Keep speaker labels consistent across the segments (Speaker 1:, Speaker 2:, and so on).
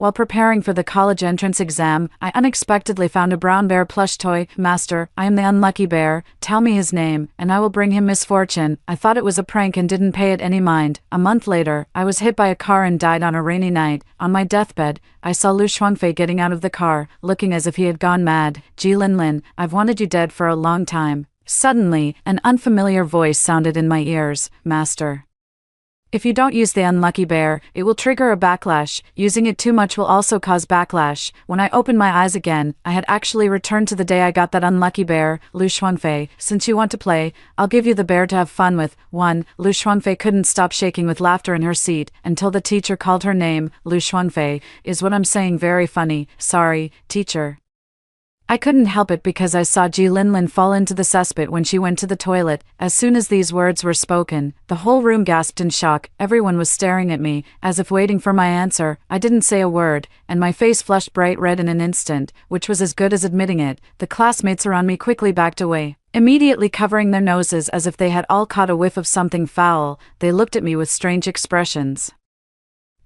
Speaker 1: While preparing for the college entrance exam, I unexpectedly found a brown bear plush toy. Master, I am the unlucky bear, tell me his name, and I will bring him misfortune. I thought it was a prank and didn't pay it any mind. A month later, I was hit by a car and died on a rainy night. On my deathbed, I saw Lu Shuangfei getting out of the car, looking as if he had gone mad. Ji Linlin, I've wanted you dead for a long time. Suddenly, an unfamiliar voice sounded in my ears. Master, if you don't use the unlucky bear, it will trigger a backlash. Using it too much will also cause backlash. When I opened my eyes again, I had actually returned to the day I got that unlucky bear. Lu Shuangfei, since you want to play, I'll give you the bear to have fun with. 1. Lu Shuangfei couldn't stop shaking with laughter in her seat until the teacher called her name. Lu Shuangfei, is what I'm saying very funny? Sorry, teacher. I couldn't help it because I saw Ji Linlin fall into the cesspit when she went to the toilet. As soon as these words were spoken, the whole room gasped in shock. Everyone was staring at me, as if waiting for my answer. I didn't say a word, and my face flushed bright red in an instant, which was as good as admitting it. The classmates around me quickly backed away, immediately covering their noses as if they had all caught a whiff of something foul. They looked at me with strange expressions.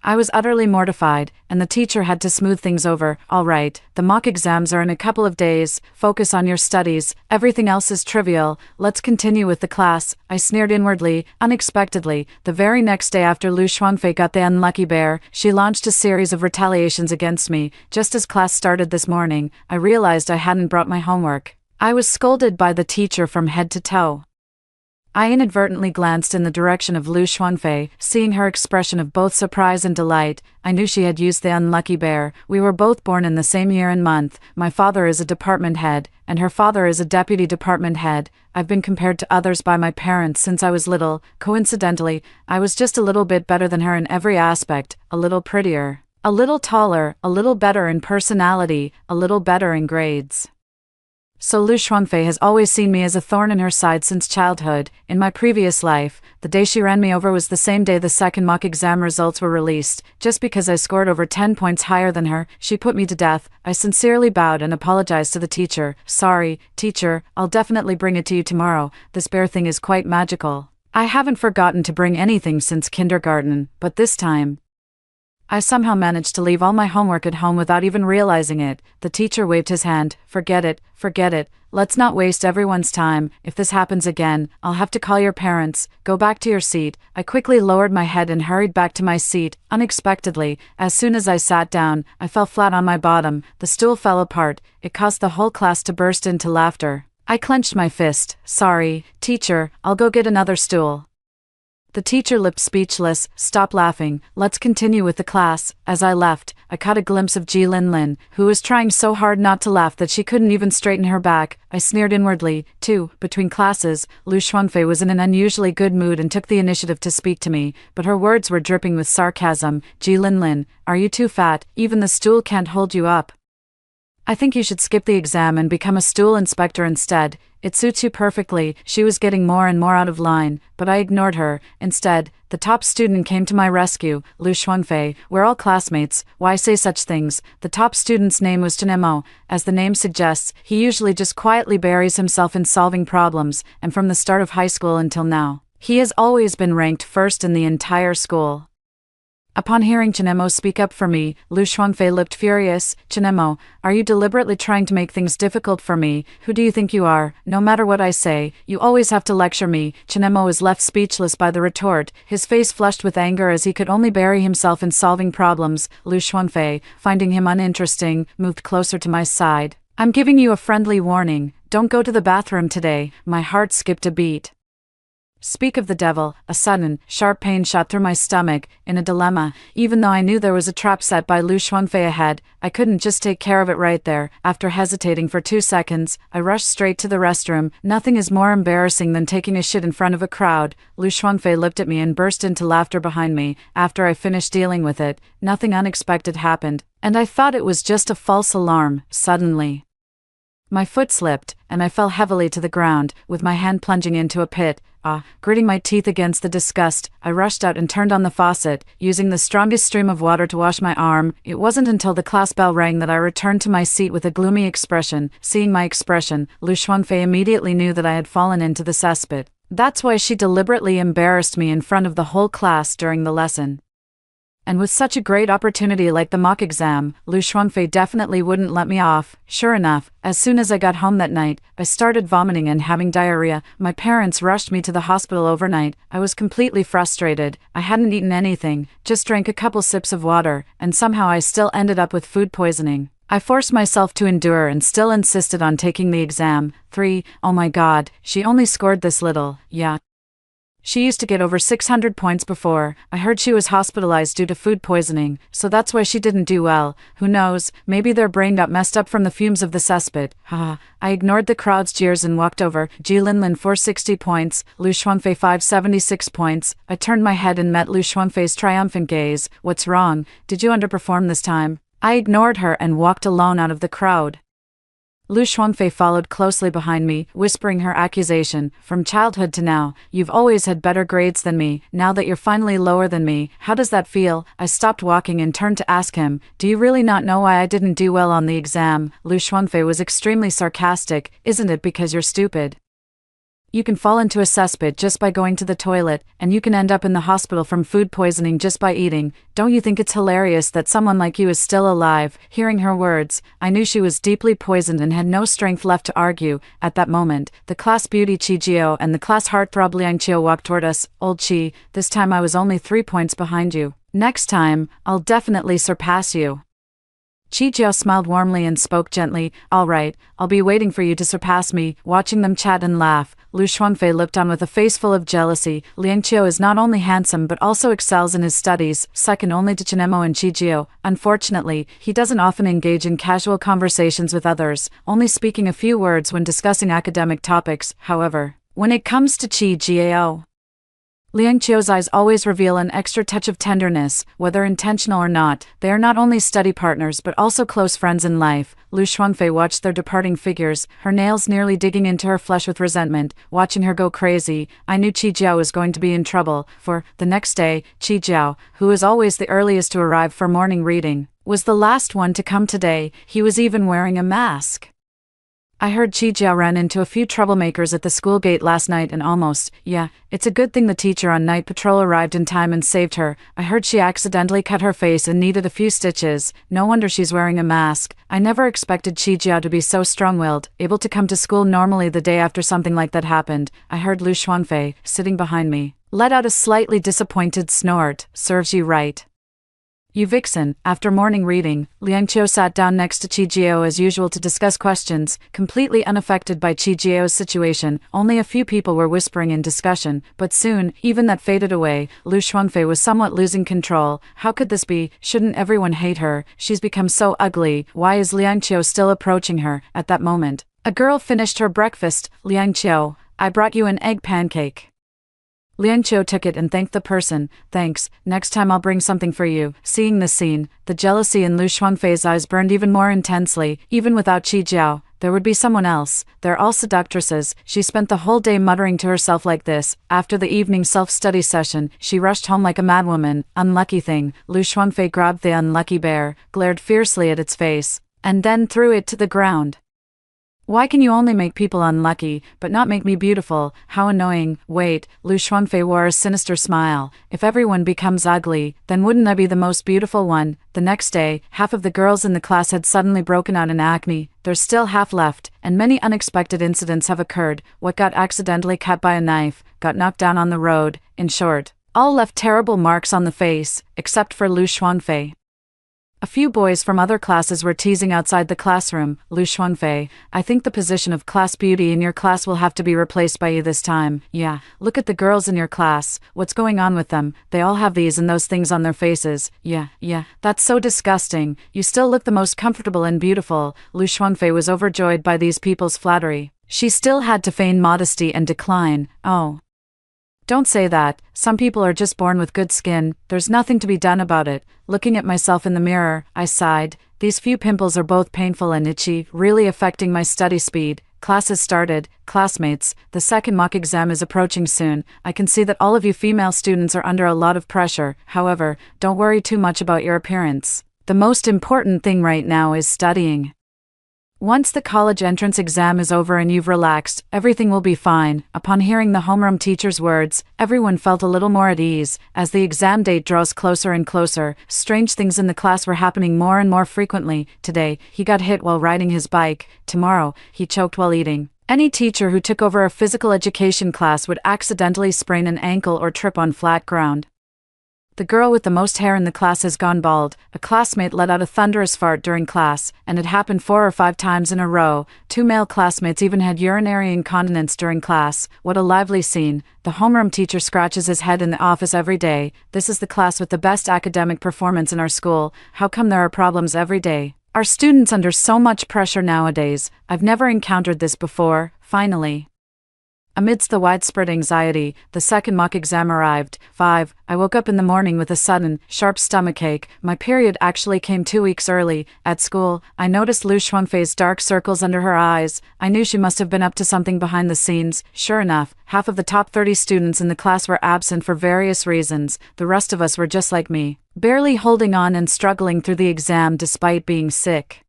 Speaker 1: I was utterly mortified, and the teacher had to smooth things over. All right, the mock exams are in a couple of days. Focus on your studies. Everything else is trivial. Let's continue with the class. I sneered inwardly. Unexpectedly, the very next day after Lu Shuangfei got the unlucky bear, she launched a series of retaliations against me. Just as class started this morning, I realized I hadn't brought my homework. I was scolded by the teacher from head to toe. I inadvertently glanced in the direction of Lu Shuangfei. Seeing her expression of both surprise and delight, I knew she had used the unlucky bear. We were both born in the same year and month. My father is a department head, and her father is a deputy department head. I've been compared to others by my parents since I was little. Coincidentally, I was just a little bit better than her in every aspect, a little prettier, a little taller, a little better in personality, a little better in grades. So Lu Shuangfei has always seen me as a thorn in her side since childhood. In my previous life, the day she ran me over was the same day the second mock exam results were released. Just because I scored over 10 points higher than her, she put me to death. I sincerely bowed and apologized to the teacher. Sorry, teacher, I'll definitely bring it to you tomorrow. This bear thing is quite magical. I haven't forgotten to bring anything since kindergarten, but this time I somehow managed to leave all my homework at home without even realizing it. The teacher waved his hand. Forget it. Let's not waste everyone's time. If this happens again, I'll have to call your parents. Go back to your seat. I quickly lowered my head and hurried back to my seat. Unexpectedly, as soon as I sat down, I fell flat on my bottom. The stool fell apart. It caused the whole class to burst into laughter. I clenched my fist. Sorry, teacher, I'll go get another stool. The teacher looked speechless. Stop laughing, let's continue with the class. As I left, I caught a glimpse of Ji Linlin, who was trying so hard not to laugh that she couldn't even straighten her back. I sneered inwardly. 2. Between classes, Lu Shuangfei was in an unusually good mood and took the initiative to speak to me, but her words were dripping with sarcasm. Ji Linlin, are you too fat? Even the stool can't hold you up. I think you should skip the exam and become a stool inspector instead. It suits you perfectly. She was getting more and more out of line, but I ignored her. Instead, the top student came to my rescue. Lu Shuangfei, we're all classmates. Why say such things? The top student's name was Chen Emo. As the name suggests, he usually just quietly buries himself in solving problems, and from the start of high school until now, he has always been ranked first in the entire school. Upon hearing Chen Emo speak up for me, Lu Shuangfei looked furious. Chen Emo, are you deliberately trying to make things difficult for me? Who do you think you are? No matter what I say, you always have to lecture me. Chen Emo was left speechless by the retort, his face flushed with anger as he could only bury himself in solving problems. Lu Shuangfei, finding him uninteresting, moved closer to my side. I'm giving you a friendly warning. Don't go to the bathroom today. My heart skipped a beat. Speak of the devil, a sudden, sharp pain shot through my stomach. In a dilemma, even though I knew there was a trap set by Lu Shuangfei ahead, I couldn't just take care of it right there. After hesitating for 2 seconds, I rushed straight to the restroom. Nothing is more embarrassing than taking a shit in front of a crowd. Lu Shuangfei looked at me and burst into laughter behind me. After I finished dealing with it, nothing unexpected happened, and I thought it was just a false alarm. Suddenly, my foot slipped, and I fell heavily to the ground, with my hand plunging into a pit. Gritting my teeth against the disgust, I rushed out and turned on the faucet, using the strongest stream of water to wash my arm. It wasn't until the class bell rang that I returned to my seat with a gloomy expression. Seeing my expression, Lu Shuangfei immediately knew that I had fallen into the cesspit. That's why she deliberately embarrassed me in front of the whole class during the lesson. And with such a great opportunity like the mock exam, Lu Xuanfei definitely wouldn't let me off. Sure enough, as soon as I got home that night, I started vomiting and having diarrhea. My parents rushed me to the hospital overnight. I was completely frustrated. I hadn't eaten anything, just drank a couple sips of water, and somehow I still ended up with food poisoning. I forced myself to endure and still insisted on taking the exam. 3. Oh my god, she only scored this little. Yeah. She used to get over 600 points before. I heard she was hospitalized due to food poisoning, so that's why she didn't do well. Who knows, maybe their brain got messed up from the fumes of the cesspit. Haha. I ignored the crowd's jeers and walked over. Ji Linlin 460 points, Lu Xuanfei 576 points. I turned my head and met Lu Xuanfei's triumphant gaze. What's wrong? Did you underperform this time? I ignored her and walked alone out of the crowd. Lu Xuanfei followed closely behind me, whispering her accusation. From childhood to now, you've always had better grades than me. Now that you're finally lower than me, how does that feel? I stopped walking and turned to ask him, do you really not know why I didn't do well on the exam? Lu Xuanfei was extremely sarcastic. Isn't it because you're stupid? You can fall into a cesspit just by going to the toilet, and you can end up in the hospital from food poisoning just by eating. Don't you think it's hilarious that someone like you is still alive? Hearing her words, I knew she was deeply poisoned and had no strength left to argue. At that moment, the class beauty Qi Jiao and the class heartthrob Liang Qiu walked toward us. Old Qi, this time I was only 3 points behind you. Next time, I'll definitely surpass you. Qi Jiao smiled warmly and spoke gently. All right, I'll be waiting for you to surpass me. Watching them chat and laugh, Lu Xuanfei looked on with a face full of jealousy. Liang Qiu is not only handsome but also excels in his studies, second only to Chenemo and Qi Jiao. Unfortunately, he doesn't often engage in casual conversations with others, only speaking a few words when discussing academic topics. However, when it comes to Qi Jiao, Liang Qiu's eyes always reveal an extra touch of tenderness, whether intentional or not. They are not only study partners but also close friends in life. Lu Xuanfei watched their departing figures, her nails nearly digging into her flesh with resentment. Watching her go crazy, I knew Qi Jiao was going to be in trouble, for, the next day, Qi Jiao, who is always the earliest to arrive for morning reading, was the last one to come today. He was even wearing a mask. I heard Qi Jiao ran into a few troublemakers at the school gate last night and almost, it's a good thing the teacher on night patrol arrived in time and saved her. I heard she accidentally cut her face and needed a few stitches. No wonder she's wearing a mask. I never expected Qi Jiao to be so strong-willed, able to come to school normally the day after something like that happened. I heard Lu Xuanfei, sitting behind me, let out a slightly disappointed snort. Serves you right. You vixen. After morning reading, Liang Qiu sat down next to Qi Jiao as usual to discuss questions, completely unaffected by Qi Jiao's situation. Only a few people were whispering in discussion, but soon, even that faded away. Lu Xuanfei was somewhat losing control. How could this be? Shouldn't everyone hate her? She's become so ugly. Why is Liang Qiu still approaching her? At that moment, a girl finished her breakfast. Liang Qiu, I brought you an egg pancake. Liang Qiu took it and thanked the person. Thanks, next time I'll bring something for you. Seeing this scene, the jealousy in Lu Xuanfei's eyes burned even more intensely. Even without Qi Jiao, there would be someone else. They're all seductresses. She spent the whole day muttering to herself like this. After the evening self-study session, she rushed home like a madwoman. Unlucky thing. Lu Xuanfei grabbed the unlucky bear, glared fiercely at its face, and then threw it to the ground. Why can you only make people unlucky, but not make me beautiful? How annoying. Wait, Lu Xuanfei wore a sinister smile. If everyone becomes ugly, then wouldn't I be the most beautiful one? The next day, half of the girls in the class had suddenly broken out in acne. There's still half left, and many unexpected incidents have occurred. What got accidentally cut by a knife, got knocked down on the road. In short, all left terrible marks on the face, except for Lu Xuanfei. A few boys from other classes were teasing outside the classroom. Lu Xuanfei, I think the position of class beauty in your class will have to be replaced by you this time. Yeah, look at the girls in your class. What's going on with them? They all have these and those things on their faces. Yeah, that's so disgusting. You still look the most comfortable and beautiful. Lu Xuanfei was overjoyed by these people's flattery. She still had to feign modesty and decline. Oh. Don't say that. Some people are just born with good skin. There's nothing to be done about it. Looking at myself in the mirror, I sighed. These few pimples are both painful and itchy, really affecting my study speed. Class has started. Classmates, the second mock exam is approaching soon. I can see that all of you female students are under a lot of pressure. However, don't worry too much about your appearance. The most important thing right now is studying. Once the college entrance exam is over and you've relaxed, everything will be fine. Upon hearing the homeroom teacher's words, everyone felt a little more at ease. As the exam date draws closer and closer, strange things in the class were happening more and more frequently. Today, he got hit while riding his bike. Tomorrow, he choked while eating. Any teacher who took over a physical education class would accidentally sprain an ankle or trip on flat ground. The girl with the most hair in the class has gone bald. A classmate let out a thunderous fart during class, and it happened 4 or 5 times in a row. 2 male classmates even had urinary incontinence during class. What a lively scene. The homeroom teacher scratches his head in the office every day. This is the class with the best academic performance in our school. How come there are problems every day? Are students under so much pressure nowadays? I've never encountered this before. Finally. Amidst the widespread anxiety, the second mock exam arrived. 5. I woke up in the morning with a sudden, sharp stomachache. My period actually came 2 weeks early. At school, I noticed Lu Shuangfei's dark circles under her eyes. I knew she must have been up to something behind the scenes. Sure enough, half of the top 30 students in the class were absent for various reasons. The rest of us were just like me, barely holding on and struggling through the exam despite being sick.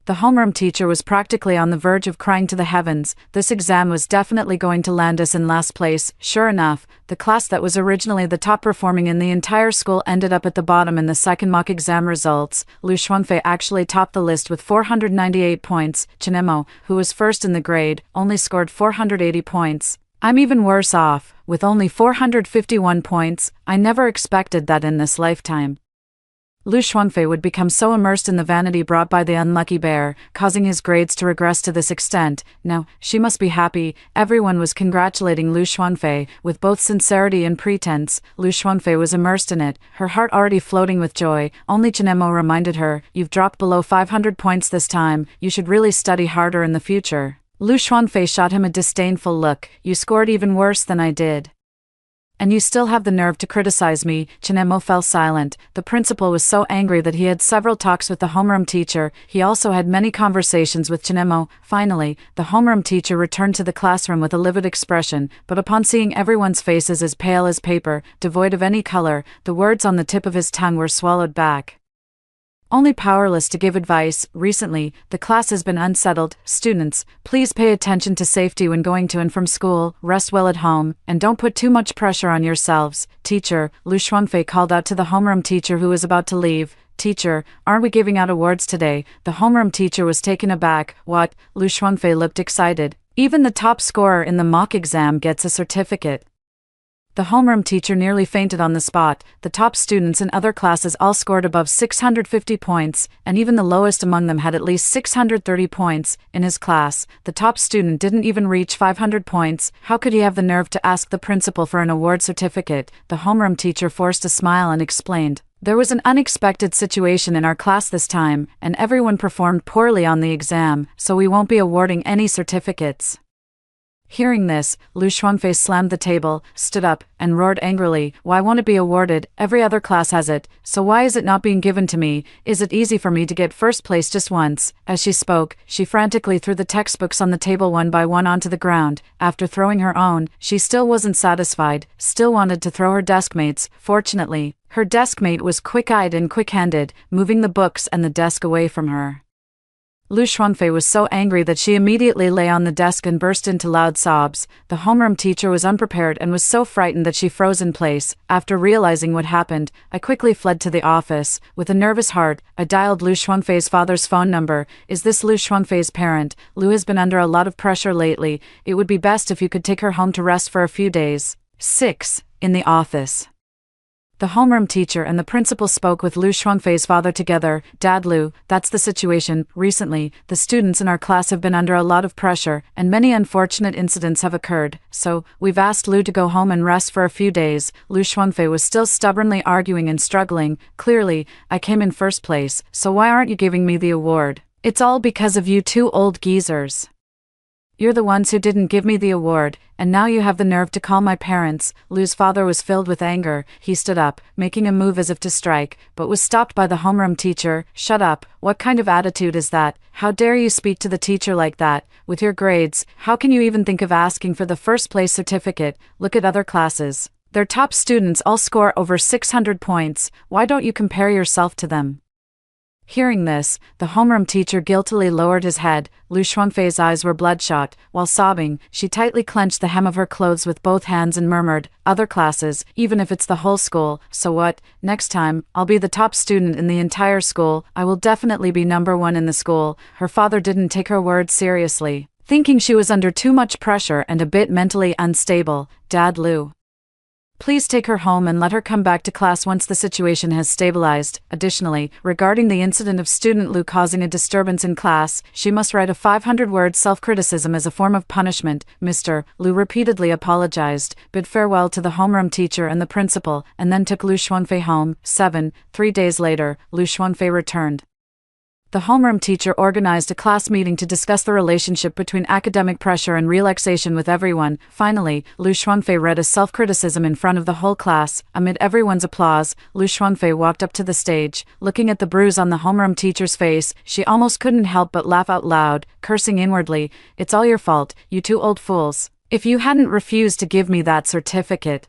Speaker 1: The homeroom teacher was practically on the verge of crying to the heavens. This exam was definitely going to land us in last place. Sure enough, the class that was originally the top performing in the entire school ended up at the bottom in the second mock exam results. Lu Shuangfei actually topped the list with 498 points. Chenemo, who was first in the grade, only scored 480 points. I'm even worse off, with only 451 points. I never expected that in this lifetime. Lu Shuangfei would become so immersed in the vanity brought by the unlucky bear, causing his grades to regress to this extent. Now, she must be happy. Everyone was congratulating Lu Shuangfei, with both sincerity and pretense. Lu Shuangfei was immersed in it, her heart already floating with joy. Only Chenemo reminded her, "You've dropped below 500 points this time, you should really study harder in the future." Lu Shuangfei shot him a disdainful look. "You scored even worse than I did. And you still have the nerve to criticize me." Chenemo fell silent. The principal was so angry that he had several talks with the homeroom teacher. He also had many conversations with Chenemo. Finally, the homeroom teacher returned to the classroom with a livid expression, but upon seeing everyone's faces as pale as paper, devoid of any color, the words on the tip of his tongue were swallowed back. Only powerless to give advice. "Recently, the class has been unsettled. Students, please pay attention to safety when going to and from school, rest well at home, and don't put too much pressure on yourselves." "Teacher," Lu Shuangfei called out to the homeroom teacher who was about to leave. "Teacher, aren't we giving out awards today?" The homeroom teacher was taken aback. "What?" Lu Shuangfei looked excited. "Even the top scorer in the mock exam gets a certificate." The homeroom teacher nearly fainted on the spot. The top students in other classes all scored above 650 points, and even the lowest among them had at least 630 points. In his class, the top student didn't even reach 500 points. How could he have the nerve to ask the principal for an award certificate? The homeroom teacher forced a smile and explained, "There was an unexpected situation in our class this time, and everyone performed poorly on the exam, so we won't be awarding any certificates." Hearing this, Lu Shuangfei slammed the table, stood up, and roared angrily, "Why won't it be awarded? Every other class has it, so why is it not being given to me? Is it easy for me to get first place just once?" As she spoke, she frantically threw the textbooks on the table one by one onto the ground. After throwing her own, she still wasn't satisfied, still wanted to throw her deskmate's. Fortunately, her deskmate was quick-eyed and quick-handed, moving the books and the desk away from her. Lu Shuangfei was so angry that she immediately lay on the desk and burst into loud sobs. The homeroom teacher was unprepared and was so frightened that she froze in place. After realizing what happened, I quickly fled to the office. With a nervous heart, I dialed Lu Shuangfei's father's phone number. "Is this Lu Shuangfei's parent? Lu has been under a lot of pressure lately. It would be best if you could take her home to rest for a few days." 6. In the office. The homeroom teacher and the principal spoke with Lu Shuangfei's father together. "Dad Lu, that's the situation. Recently, the students in our class have been under a lot of pressure, and many unfortunate incidents have occurred, so we've asked Lu to go home and rest for a few days." Lu Shuangfei was still stubbornly arguing and struggling. "Clearly, I came in first place, so why aren't you giving me the award? It's all because of you two old geezers. You're the ones who didn't give me the award, and now you have the nerve to call my parents." Lu's father was filled with anger. He stood up, making a move as if to strike, but was stopped by the homeroom teacher. "Shut up. What kind of attitude is that? How dare you speak to the teacher like that? With your grades, how can you even think of asking for the first place certificate? Look at other classes. Their top students all score over 600 points. Why don't you compare yourself to them?" Hearing this, the homeroom teacher guiltily lowered his head. Lu Shuangfei's eyes were bloodshot. While sobbing, she tightly clenched the hem of her clothes with both hands and murmured, "Other classes, even if it's the whole school, so what? Next time, I'll be the top student in the entire school. I will definitely be number one in the school." Her father didn't take her words seriously. Thinking she was under too much pressure and a bit mentally unstable, "Dad, Lu, please take her home and let her come back to class once the situation has stabilized." Additionally, regarding the incident of student Lu causing a disturbance in class, she must write a 500-word self-criticism as a form of punishment. Mr. Lu repeatedly apologized, bid farewell to the homeroom teacher and the principal, and then took Lu Xuanfei home. 3 days later, Lu Xuanfei returned. The homeroom teacher organized a class meeting to discuss the relationship between academic pressure and relaxation with everyone. Finally, Lu Xuanfei read a self-criticism in front of the whole class. Amid everyone's applause, Lu Xuanfei walked up to the stage. Looking at the bruise on the homeroom teacher's face, she almost couldn't help but laugh out loud, cursing inwardly, "It's all your fault, you two old fools. If you hadn't refused to give me that certificate,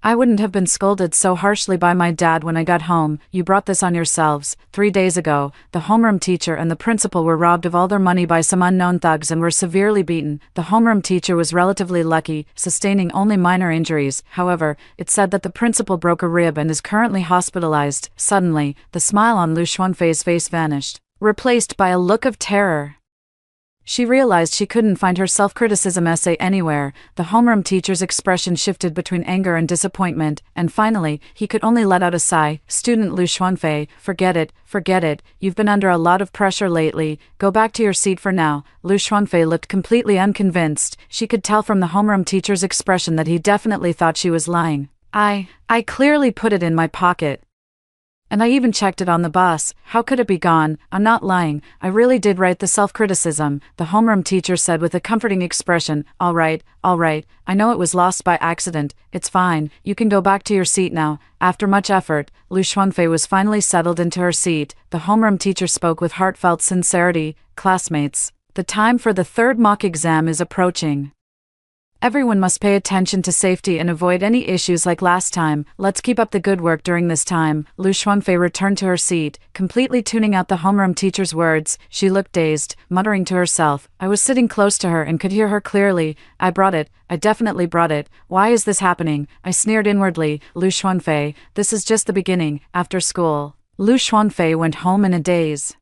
Speaker 1: I wouldn't have been scolded so harshly by my dad when I got home. You brought this on yourselves." 3 days ago, the homeroom teacher and the principal were robbed of all their money by some unknown thugs and were severely beaten. The homeroom teacher was relatively lucky, sustaining only minor injuries. However, it's said that the principal broke a rib and is currently hospitalized. Suddenly, the smile on Lu Xuanfei's face vanished, replaced by a look of terror. She realized she couldn't find her self-criticism essay anywhere. The homeroom teacher's expression shifted between anger and disappointment, and finally, he could only let out a sigh. "Student Lu Xuanfei, forget it. You've been under a lot of pressure lately. Go back to your seat for now." Lu Xuanfei looked completely unconvinced. She could tell from the homeroom teacher's expression that he definitely thought she was lying. I clearly put it in my pocket. And I even checked it on the bus. How could it be gone? I'm not lying. I really did write the self-criticism," the homeroom teacher said with a comforting expression. All right. I know it was lost by accident. It's fine. You can go back to your seat now." After much effort, Lu Xuanfei was finally settled into her seat. The homeroom teacher spoke with heartfelt sincerity. "Classmates, the time for the third mock exam is approaching. Everyone must pay attention to safety and avoid any issues like last time. Let's keep up the good work during this time." Lu Xuanfei returned to her seat, completely tuning out the homeroom teacher's words. She looked dazed, muttering to herself. I was sitting close to her and could hear her clearly. "I brought it. I definitely brought it. Why is this happening?" I sneered inwardly. "Lu Xuanfei, this is just the beginning." After school, Lu Xuanfei went home in a daze.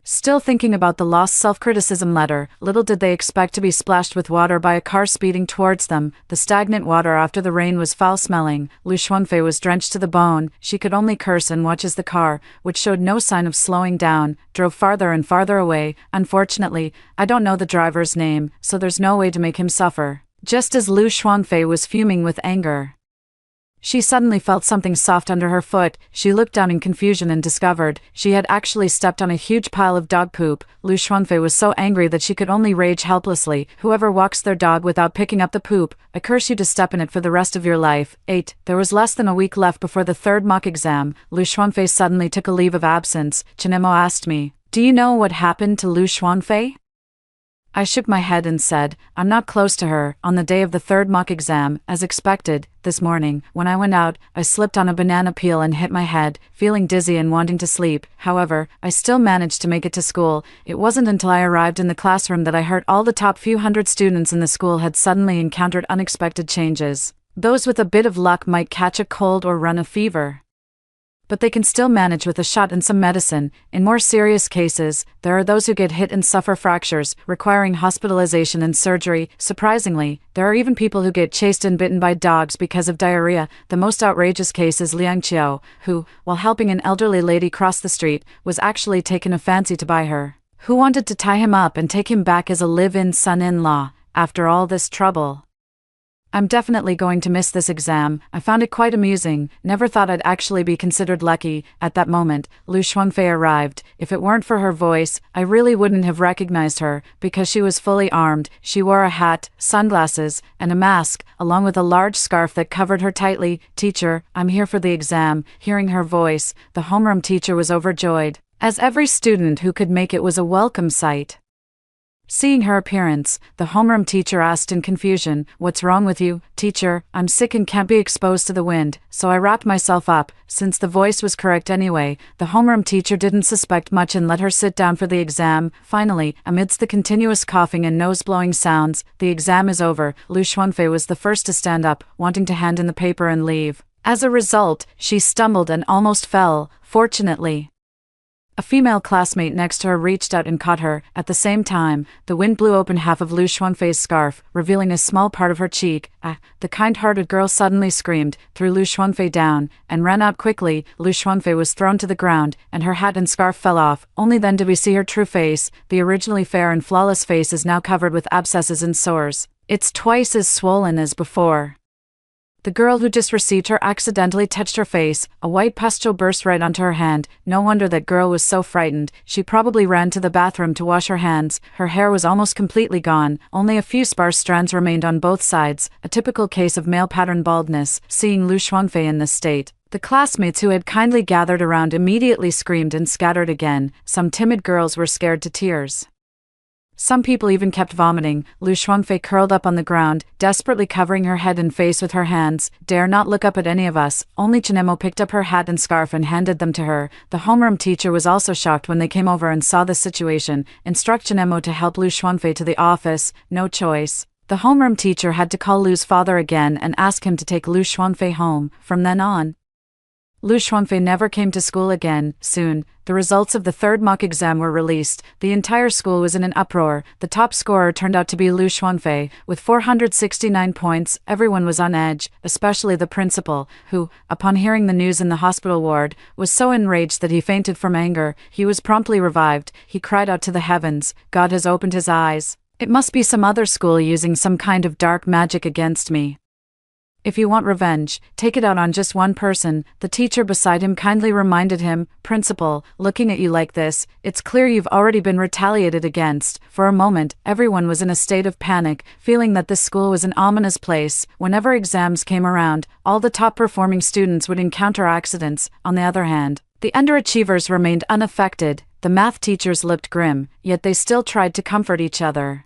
Speaker 1: Still thinking about the lost self-criticism letter, little did they expect to be splashed with water by a car speeding towards them. The stagnant water after the rain was foul-smelling. Lu Xuanfei was drenched to the bone. She could only curse and watch as the car, which showed no sign of slowing down, drove farther and farther away. Unfortunately, I don't know the driver's name, so there's no way to make him suffer. Just as Lu Xuanfei was fuming with anger, she suddenly felt something soft under her foot. She looked down in confusion and discovered she had actually stepped on a huge pile of dog poop. Lu Xuanfei was so angry that she could only rage helplessly. "Whoever walks their dog without picking up the poop, I curse you to step in it for the rest of your life." 8. There was less than a week left before the third mock exam. Lu Xuanfei suddenly took a leave of absence. Chinemo asked me, "Do you know what happened to Lu Xuanfei?" I shook my head and said, "I'm not close to her." On the day of the third mock exam, as expected, this morning, when I went out, I slipped on a banana peel and hit my head, feeling dizzy and wanting to sleep. However, I still managed to make it to school. It wasn't until I arrived in the classroom that I heard all the top few hundred students in the school had suddenly encountered unexpected changes. Those with a bit of luck might catch a cold or run a fever, but they can still manage with a shot and some medicine. In more serious cases, there are those who get hit and suffer fractures, requiring hospitalization and surgery. Surprisingly, there are even people who get chased and bitten by dogs because of diarrhea. The most outrageous case is Liang Qiao, who, while helping an elderly lady cross the street, was actually taken a fancy to by her, who wanted to tie him up and take him back as a live-in son-in-law. After all this trouble, I'm definitely going to miss this exam. I found it quite amusing. Never thought I'd actually be considered lucky. At that moment, Lu Xuanfei arrived. If it weren't for her voice, I really wouldn't have recognized her, because she was fully armed. She wore a hat, sunglasses, and a mask, along with a large scarf that covered her tightly. "Teacher, I'm here for the exam." Hearing her voice, the homeroom teacher was overjoyed, as every student who could make it was a welcome sight. Seeing her appearance, the homeroom teacher asked in confusion, "What's wrong with you, teacher? I'm sick and can't be exposed to the wind." So I wrapped myself up. Since the voice was correct anyway, the homeroom teacher didn't suspect much and let her sit down for the exam. Finally, amidst the continuous coughing and nose-blowing sounds, the exam is over. Lu Xuanfei was the first to stand up, wanting to hand in the paper and leave. As a result, she stumbled and almost fell. Fortunately, a female classmate next to her reached out and caught her. At the same time, the wind blew open half of Lu Xuanfei's scarf, revealing a small part of her cheek. "Ah!" The kind-hearted girl suddenly screamed, threw Lu Xuanfei down, and ran out quickly. Lu Xuanfei was thrown to the ground, and her hat and scarf fell off. Only then did we see her true face. The originally fair and flawless face is now covered with abscesses and sores. It's twice as swollen as before. The girl who just received her accidentally touched her face. A white pustule burst right onto her hand. No wonder that girl was so frightened. She probably ran to the bathroom to wash her hands. Her hair was almost completely gone. Only a few sparse strands remained on both sides. A typical case of male pattern baldness. Seeing Lu Xuanfei in this state, the classmates who had kindly gathered around immediately screamed and scattered again. Some timid girls were scared to tears. Some people even kept vomiting. Lu Xuanfei curled up on the ground, desperately covering her head and face with her hands. Dare not look up at any of us. Only Chinemo picked up her hat and scarf and handed them to her. The homeroom teacher was also shocked when they came over and saw the situation. Instruct Chinemo to help Lu Xuanfei to the office. No choice. The homeroom teacher had to call Lu's father again and ask him to take Lu Xuanfei home. From then on, Lu Xuanfei never came to school again. Soon, the results of the third mock exam were released. The entire school was in an uproar. The top scorer turned out to be Lu Xuanfei. With 469 points, everyone was on edge, especially the principal, who, upon hearing the news in the hospital ward, was so enraged that he fainted from anger. He was promptly revived. He cried out to the heavens, "God has opened his eyes. It must be some other school using some kind of dark magic against me. If you want revenge, take it out on just one person." The teacher beside him kindly reminded him, "Principal, looking at you like this, it's clear you've already been retaliated against." For a moment, everyone was in a state of panic, feeling that this school was an ominous place. Whenever exams came around, all the top-performing students would encounter accidents. On the other hand, the underachievers remained unaffected. The math teachers looked grim, yet they still tried to comfort each other.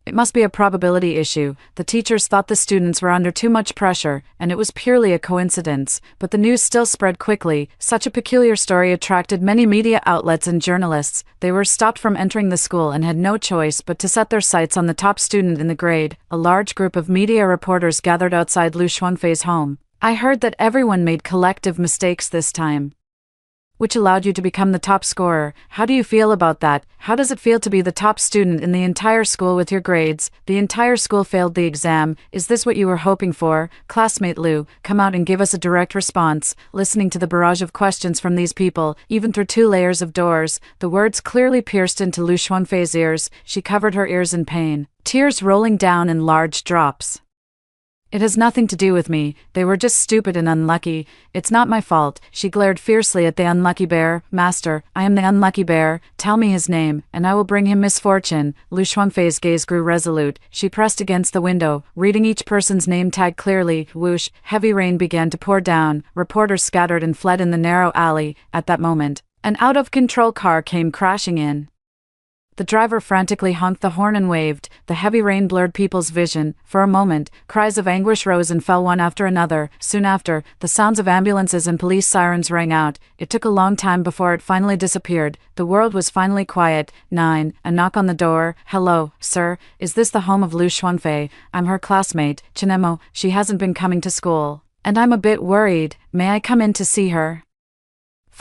Speaker 1: It must be a probability issue. The teachers thought the students were under too much pressure, and it was purely a coincidence. But the news still spread quickly. Such a peculiar story attracted many media outlets and journalists. They were stopped from entering the school and had no choice but to set their sights on the top student in the grade. A large group of media reporters gathered outside Lu Xuanfei's home. "I heard that everyone made collective mistakes this time, which allowed you to become the top scorer. How do you feel about that? How does it feel to be the top student in the entire school with your grades? The entire school failed the exam. Is this what you were hoping for? Classmate Lu, come out and give us a direct response." Listening to the barrage of questions from these people, even through 2 layers of doors, the words clearly pierced into Lu Xuanfei's ears. She covered her ears in pain, tears rolling down in large drops. "It has nothing to do with me. They were just stupid and unlucky. It's not my fault." She glared fiercely at the unlucky bear. "Master, I am the unlucky bear. Tell me his name, and I will bring him misfortune." Lu Xuanfei's gaze grew resolute. She pressed against the window, reading each person's name tag clearly. Whoosh! Heavy rain began to pour down. Reporters scattered and fled in the narrow alley. At that moment, an out-of-control car came crashing in. The driver frantically honked the horn and waved. The heavy rain blurred people's vision. For a moment, cries of anguish rose and fell one after another. Soon after, the sounds of ambulances and police sirens rang out. It took a long time before it finally disappeared. The world was finally quiet. 9. A knock on the door. "Hello, sir. Is this the home of Lu Xuanfei? I'm her classmate, Chinemo. She hasn't been coming to school, and I'm a bit worried. May I come in to see her?"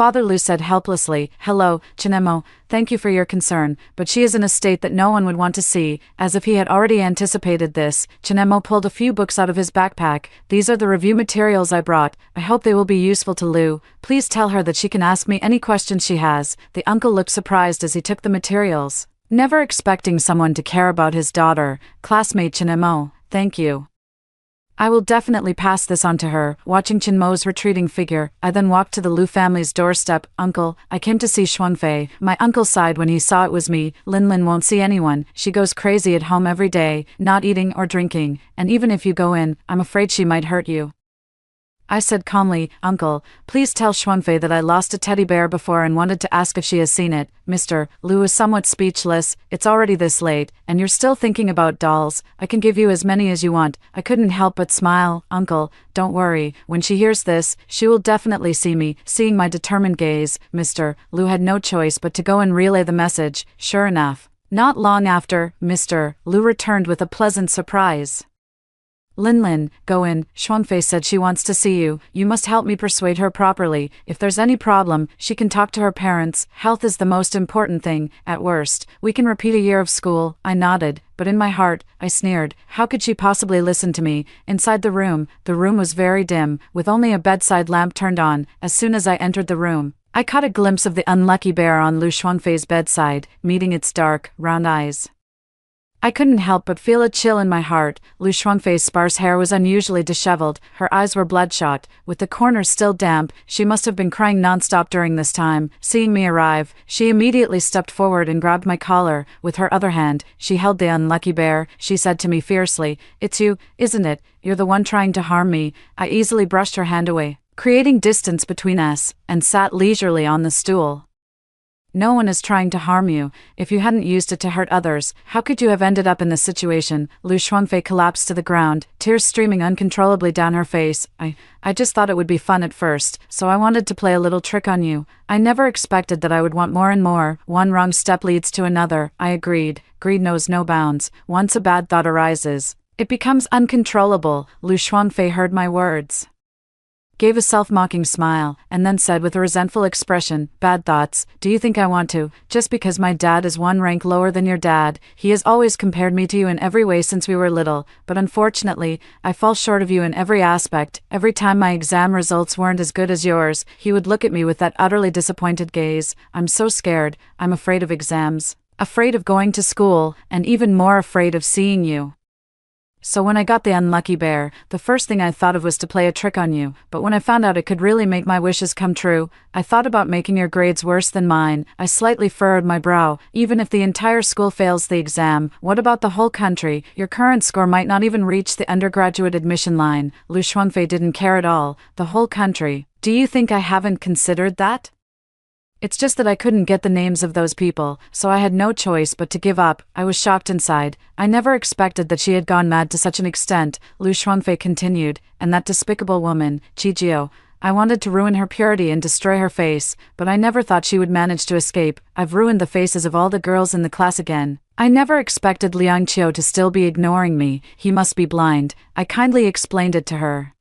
Speaker 1: Father Lu said helplessly, "Hello, Chinemo, thank you for your concern, but she is in a state that no one would want to see." As if he had already anticipated this, Chinemo pulled a few books out of his backpack. "These are the review materials I brought. I hope they will be useful to Lu. Please tell her that she can ask me any questions she has." The uncle looked surprised as he took the materials, never expecting someone to care about his daughter. "Classmate Chinemo, thank you. I will definitely pass this on to her." Watching Chinmo's retreating figure, I then walked to the Lu family's doorstep. "Uncle, I came to see Xuanfei." My uncle sighed when he saw it was me. "Lin won't see anyone. She goes crazy at home every day, not eating or drinking, and even if you go in, I'm afraid she might hurt you." I said calmly, Uncle, please tell Xuanfei that I lost a teddy bear before and wanted to ask if she has seen it. Mr. Lu is somewhat speechless. It's already this late, and you're still thinking about dolls. I can give you as many as you want. I couldn't help but smile. Uncle, don't worry. When she hears this, she will definitely see me. Seeing my determined gaze, Mr. Lu had no choice but to go and relay the message. Sure enough. Not long after, Mr. Lu returned with a pleasant surprise. Lin, go in. Xuanfei said she wants to see you. You must help me persuade her properly. If there's any problem, she can talk to her parents. Health is the most important thing. At worst, we can repeat a year of school. I nodded, but in my heart, I sneered. How could she possibly listen to me? Inside the room was very dim, with only a bedside lamp turned on. As soon as I entered the room, I caught a glimpse of the unlucky bear on Lu Xuanfei's bedside, meeting its dark, round eyes. I couldn't help but feel a chill in my heart. Lu Xuanfei's sparse hair was unusually disheveled, her eyes were bloodshot, with the corners still damp. She must have been crying nonstop during this time. Seeing me arrive, she immediately stepped forward and grabbed my collar. With her other hand, she held the unlucky bear. She said to me fiercely, "It's you, isn't it? You're the one trying to harm me." I easily brushed her hand away, creating distance between us, and sat leisurely on the stool. No one is trying to harm you. If you hadn't used it to hurt others, how could you have ended up in this situation? Lu Xuanfei collapsed to the ground, tears streaming uncontrollably down her face. I just thought it would be fun at first, so I wanted to play a little trick on you. I never expected that I would want more and more. One wrong step leads to another. I agreed. Greed knows no bounds. Once a bad thought arises, it becomes uncontrollable. Lu Xuanfei heard my words, gave a self-mocking smile, and then said with a resentful expression, "Bad thoughts? Do you think I want to? Just because my dad is one rank lower than your dad, he has always compared me to you in every way since we were little, but unfortunately, I fall short of you in every aspect. Every time my exam results weren't as good as yours, he would look at me with that utterly disappointed gaze. I'm so scared. I'm afraid of exams, afraid of going to school, and even more afraid of seeing you. So when I got the unlucky bear, the first thing I thought of was to play a trick on you, but when I found out it could really make my wishes come true, I thought about making your grades worse than mine." I slightly furrowed my brow. "Even if the entire school fails the exam, what about the whole country? Your current score might not even reach the undergraduate admission line." Lu Xuanfei didn't care at all. "The whole country? Do you think I haven't considered that? It's just that I couldn't get the names of those people, so I had no choice but to give up." I was shocked inside. I never expected that she had gone mad to such an extent. Lu Xuanfei continued, "And that despicable woman, Qijio. I wanted to ruin her purity and destroy her face, but I never thought she would manage to escape. I've ruined the faces of all the girls in the class again. I never expected Liang Qiu to still be ignoring me. He must be blind." I kindly explained it to her.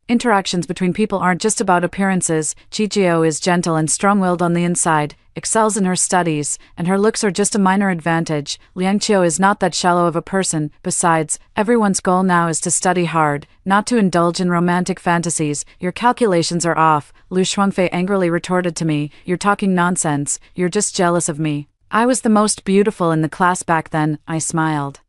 Speaker 1: Interactions between people aren't just about appearances. Qijio is gentle and strong-willed on the inside, excels in her studies, and her looks are just a minor advantage. Liang Qiu is not that shallow of a person. Besides, everyone's goal now is to study hard, not to indulge in romantic fantasies. "Your calculations are off," Lu Xuanfei angrily retorted to me. "You're talking nonsense. You're just jealous of me. I was the most beautiful in the class back then." I smiled.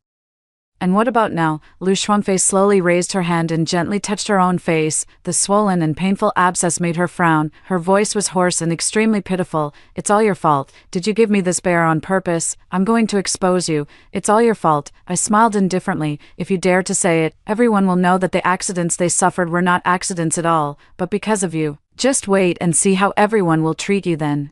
Speaker 1: "And what about now?" Lu Xuanfei slowly raised her hand and gently touched her own face. The swollen and painful abscess made her frown. Her voice was hoarse and extremely pitiful. "It's all your fault. Did you give me this bear on purpose? I'm going to expose you. It's all your fault." I smiled indifferently. "If you dare to say it, everyone will know that the accidents they suffered were not accidents at all, but because of you. Just wait and see how everyone will treat you then."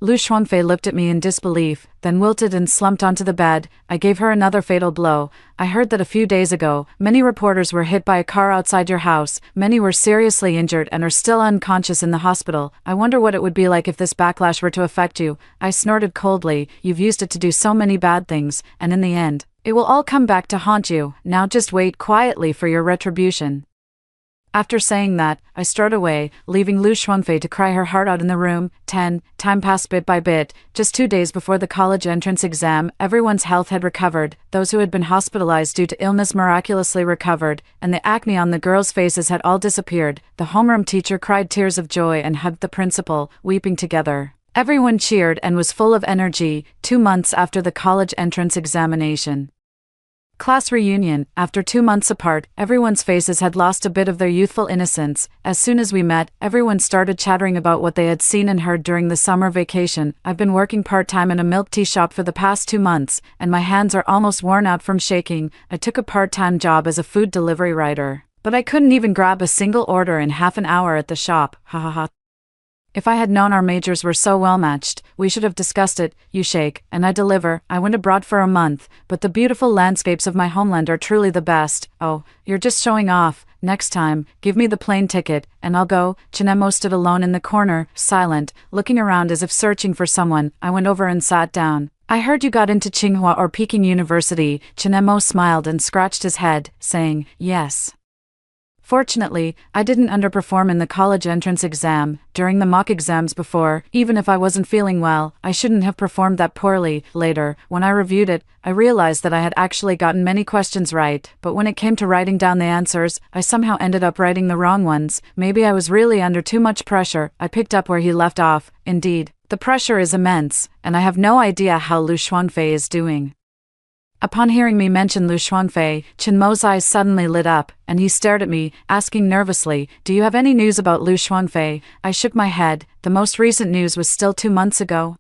Speaker 1: Lu Xuanfei looked at me in disbelief, then wilted and slumped onto the bed. I gave her another fatal blow. "I heard that a few days ago, many reporters were hit by a car outside your house. Many were seriously injured and are still unconscious in the hospital. I wonder what it would be like if this backlash were to affect you." I snorted coldly. "You've used it to do so many bad things, and in the end, it will all come back to haunt you. Now just wait quietly for your retribution." After saying that, I strode away, leaving Lu Xuanfei to cry her heart out in the room. Time passed bit by bit. Just 2 days before the college entrance exam, everyone's health had recovered. Those who had been hospitalized due to illness miraculously recovered, and the acne on the girls' faces had all disappeared. The homeroom teacher cried tears of joy and hugged the principal, weeping together. Everyone cheered and was full of energy. 2 months after the college entrance examination. Class reunion. After 2 months apart, everyone's faces had lost a bit of their youthful innocence. As soon as we met, everyone started chattering about what they had seen and heard during the summer vacation. I've been working part-time in a milk tea shop for the past 2 months, and my hands are almost worn out from shaking. I took a part-time job as a food delivery rider. But I couldn't even grab a single order in half an hour at the shop, ha ha ha. If I had known our majors were so well matched, we should have discussed it. You shake, and I deliver. I went abroad for a month, but the beautiful landscapes of my homeland are truly the best. Oh, you're just showing off. Next time, give me the plane ticket, and I'll go. Chinemo stood alone in the corner, silent, looking around as if searching for someone. I went over and sat down. I heard you got into Tsinghua or Peking University. Chinemo smiled and scratched his head, saying, yes. Fortunately, I didn't underperform in the college entrance exam. During the mock exams before, even if I wasn't feeling well, I shouldn't have performed that poorly. Later, when I reviewed it, I realized that I had actually gotten many questions right, but when it came to writing down the answers, I somehow ended up writing the wrong ones. Maybe I was really under too much pressure. I picked up where he left off. Indeed, the pressure is immense, and I have no idea how Lu Xuanfei is doing. Upon hearing me mention Lu Xuanfei, Chinmo's eyes suddenly lit up, and he stared at me, asking nervously, do you have any news about Lu Xuanfei? I shook my head. The most recent news was still 2 months ago.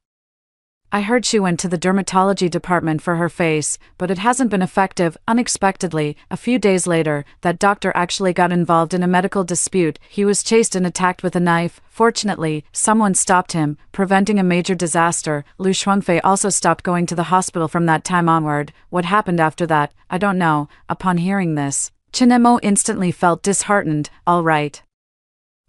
Speaker 1: I heard she went to the dermatology department for her face, but it hasn't been effective. Unexpectedly, a few days later, that doctor actually got involved in a medical dispute. He was chased and attacked with a knife. Fortunately, someone stopped him, preventing a major disaster. Lu Xuanfei also stopped going to the hospital from that time onward. What happened after that, I don't know. Upon hearing this, Chinemo instantly felt disheartened. All right.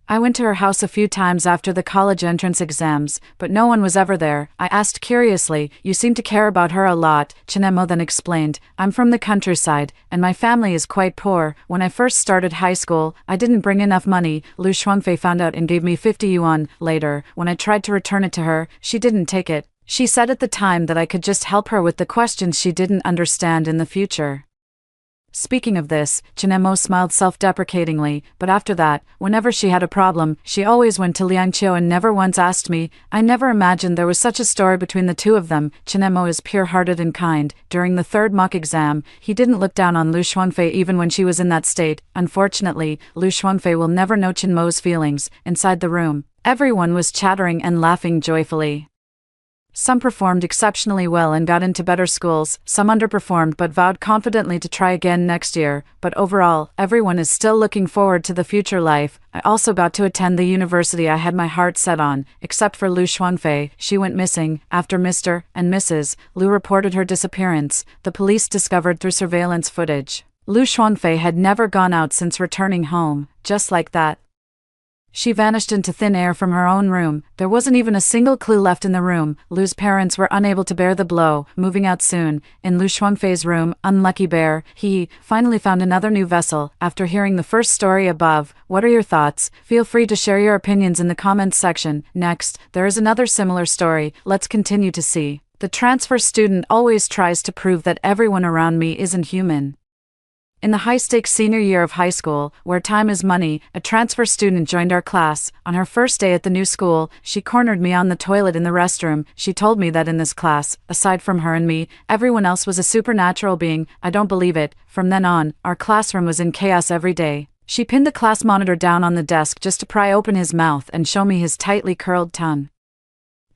Speaker 1: I went to her house a few times after the college entrance exams, but no one was ever there. I asked curiously, you seem to care about her a lot. Chinemo then explained, I'm from the countryside, and my family is quite poor. When I first started high school, I didn't bring enough money. Lu Xuanfei found out and gave me 50 yuan. Later, when I tried to return it to her, she didn't take it. She said at the time that I could just help her with the questions she didn't understand in the future. Speaking of this, Chinemo smiled self-deprecatingly, but after that, whenever she had a problem, she always went to Liangqiu and never once asked me. I never imagined there was such a story between the two of them. Chinemo is pure-hearted and kind. During the third mock exam, he didn't look down on Lu Xuanfei even when she was in that state. Unfortunately, Lu Xuanfei will never know Chinmo's feelings. Inside the room, everyone was chattering and laughing joyfully. Some performed exceptionally well and got into better schools, some underperformed but vowed confidently to try again next year, but overall, everyone is still looking forward to the future life. I also got to attend the university I had my heart set on, except for Lu Xuanfei. She went missing. After Mr. and Mrs. Lu reported her disappearance, the police discovered through surveillance footage. Lu Xuanfei had never gone out since returning home, just like that. She vanished into thin air from her own room. There wasn't even a single clue left in the room. Lu's parents were unable to bear the blow, moving out soon. In Lu Xuanfei's room, unlucky bear, he finally found another new vessel. After hearing the first story above, what are your thoughts? Feel free to share your opinions in the comments section. Next, there is another similar story. Let's continue to see. The transfer student always tries to prove that everyone around me isn't human. In the high-stakes senior year of high school, where time is money, a transfer student joined our class. On her first day at the new school, she cornered me on the toilet in the restroom. She told me that in this class, aside from her and me, everyone else was a supernatural being. I don't believe it. From then on, our classroom was in chaos every day. She pinned the class monitor down on the desk just to pry open his mouth and show me his tightly curled tongue.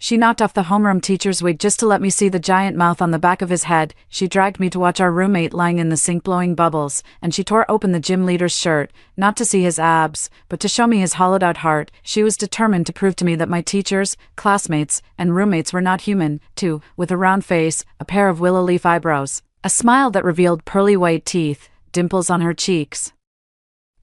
Speaker 1: She knocked off the homeroom teacher's wig just to let me see the giant mouth on the back of his head. She dragged me to watch our roommate lying in the sink blowing bubbles, and she tore open the gym leader's shirt, not to see his abs, but to show me his hollowed-out heart. She was determined to prove to me that my teachers, classmates, and roommates were not human, too, with a round face, a pair of willow leaf eyebrows, a smile that revealed pearly white teeth, dimples on her cheeks,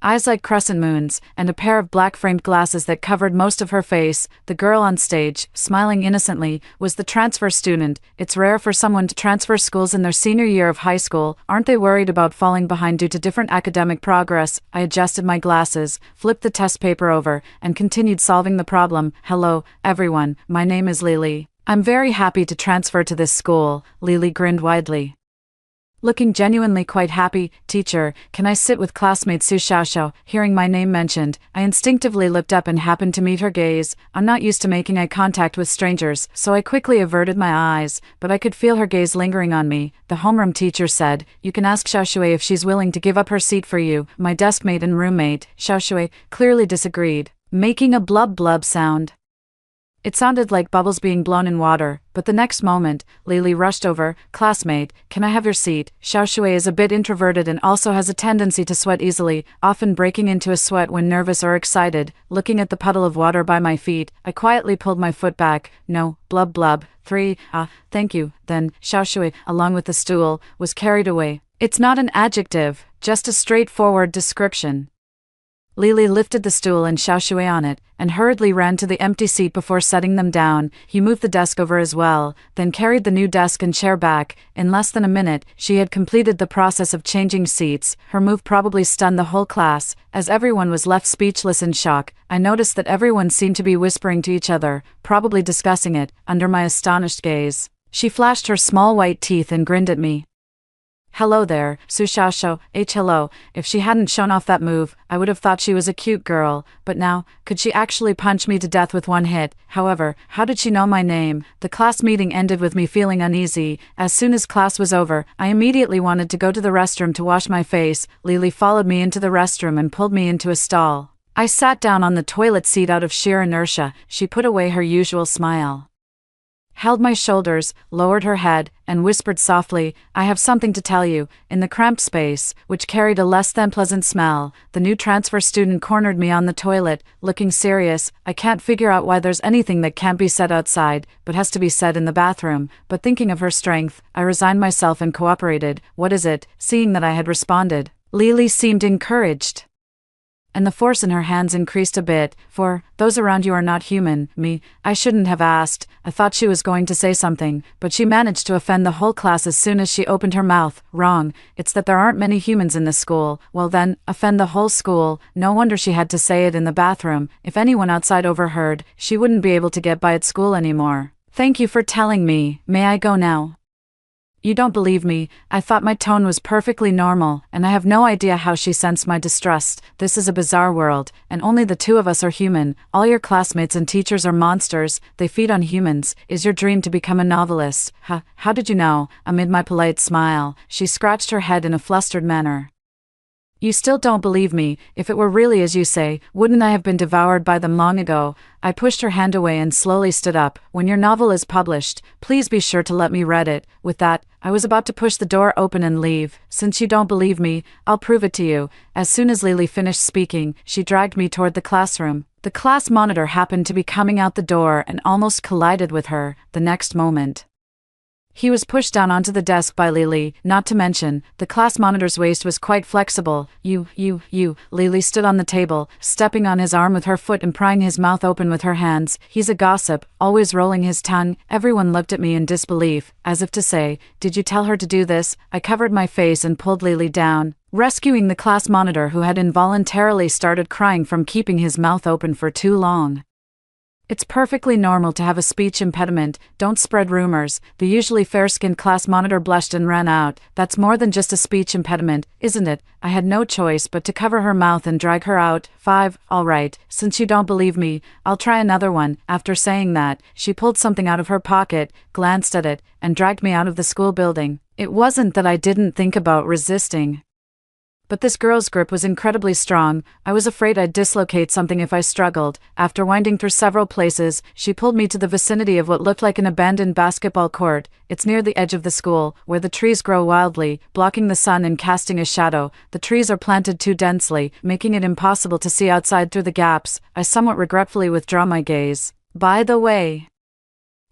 Speaker 1: eyes like crescent moons, and a pair of black-framed glasses that covered most of her face. The girl on stage, smiling innocently, was the transfer student. It's rare for someone to transfer schools in their senior year of high school. Aren't they worried about falling behind due to different academic progress? I adjusted my glasses, flipped the test paper over, and continued solving the problem. Hello, everyone, my name is Lily. I'm very happy to transfer to this school. Lily grinned widely, looking genuinely quite happy. Teacher, can I sit with classmate Su Xiaoxiao? Hearing my name mentioned, I instinctively looked up and happened to meet her gaze. I'm not used to making eye contact with strangers, so I quickly averted my eyes, but I could feel her gaze lingering on me. The homeroom teacher said, you can ask Xiaoshui if she's willing to give up her seat for you. My deskmate and roommate, Xiaoshui, clearly disagreed, making a blub blub sound. It sounded like bubbles being blown in water, but the next moment, Lily rushed over. Classmate, can I have your seat? Xiaoshui is a bit introverted and also has a tendency to sweat easily, often breaking into a sweat when nervous or excited. Looking at the puddle of water by my feet, I quietly pulled my foot back. No, blub blub. 3, thank you. Then, Xiaoshui, along with the stool, was carried away. It's not an adjective, just a straightforward description. Lily lifted the stool and Xiaoshui on it, and hurriedly ran to the empty seat before setting them down. He moved the desk over as well, then carried the new desk and chair back. In less than a minute, she had completed the process of changing seats. Her move probably stunned the whole class. As everyone was left speechless in shock, I noticed that everyone seemed to be whispering to each other, probably discussing it, under my astonished gaze. She flashed her small white teeth and grinned at me. Hello there, Su Xiaoshu, hello. If she hadn't shown off that move, I would have thought she was a cute girl, but now, could she actually punch me to death with one hit? However, how did she know my name? The class meeting ended with me feeling uneasy. As soon as class was over, I immediately wanted to go to the restroom to wash my face. Lily followed me into the restroom and pulled me into a stall. I sat down on the toilet seat out of sheer inertia. She put away her usual smile, held my shoulders, lowered her head, and whispered softly, I have something to tell you. In the cramped space, which carried a less than pleasant smell, the new transfer student cornered me on the toilet, looking serious. I can't figure out why there's anything that can't be said outside, but has to be said in the bathroom. But thinking of her strength, I resigned myself and cooperated. What is it? Seeing that I had responded, Lily seemed encouraged, and the force in her hands increased a bit. For those around you are not human. Me, I shouldn't have asked. I thought she was going to say something, but she managed to offend the whole class as soon as she opened her mouth. Wrong, it's that there aren't many humans in this school. Well then, offend the whole school. No wonder she had to say it in the bathroom. If anyone outside overheard, she wouldn't be able to get by at school anymore. Thank you for telling me. May I go now? You don't believe me. I thought my tone was perfectly normal, and I have no idea how she sensed my distrust. This is a bizarre world, and only the two of us are human. All your classmates and teachers are monsters. They feed on humans. Is your dream to become a novelist? How did you know? Amid my polite smile, she scratched her head in a flustered manner. You still don't believe me. If it were really as you say, wouldn't I have been devoured by them long ago? I pushed her hand away and slowly stood up. When your novel is published, please be sure to let me read it. With that, I was about to push the door open and leave. Since you don't believe me, I'll prove it to you. As soon as Lily finished speaking, she dragged me toward the classroom. The class monitor happened to be coming out the door and almost collided with her. The next moment, he was pushed down onto the desk by Lily. Not to mention, the class monitor's waist was quite flexible. You. Lily stood on the table, stepping on his arm with her foot and prying his mouth open with her hands. He's a gossip, always rolling his tongue. Everyone looked at me in disbelief, as if to say, did you tell her to do this? I covered my face and pulled Lily down, rescuing the class monitor who had involuntarily started crying from keeping his mouth open for too long. It's perfectly normal to have a speech impediment. Don't spread rumors. The usually fair-skinned class monitor blushed and ran out. That's more than just a speech impediment, isn't it? I had no choice but to cover her mouth and drag her out. 5, all right, since you don't believe me, I'll try another one. After saying that, she pulled something out of her pocket, glanced at it, and dragged me out of the school building. It wasn't that I didn't think about resisting, but this girl's grip was incredibly strong. I was afraid I'd dislocate something if I struggled. After winding through several places, she pulled me to the vicinity of what looked like an abandoned basketball court. It's near the edge of the school, where the trees grow wildly, blocking the sun and casting a shadow. The trees are planted too densely, making it impossible to see outside through the gaps. I somewhat regretfully withdraw my gaze. By the way,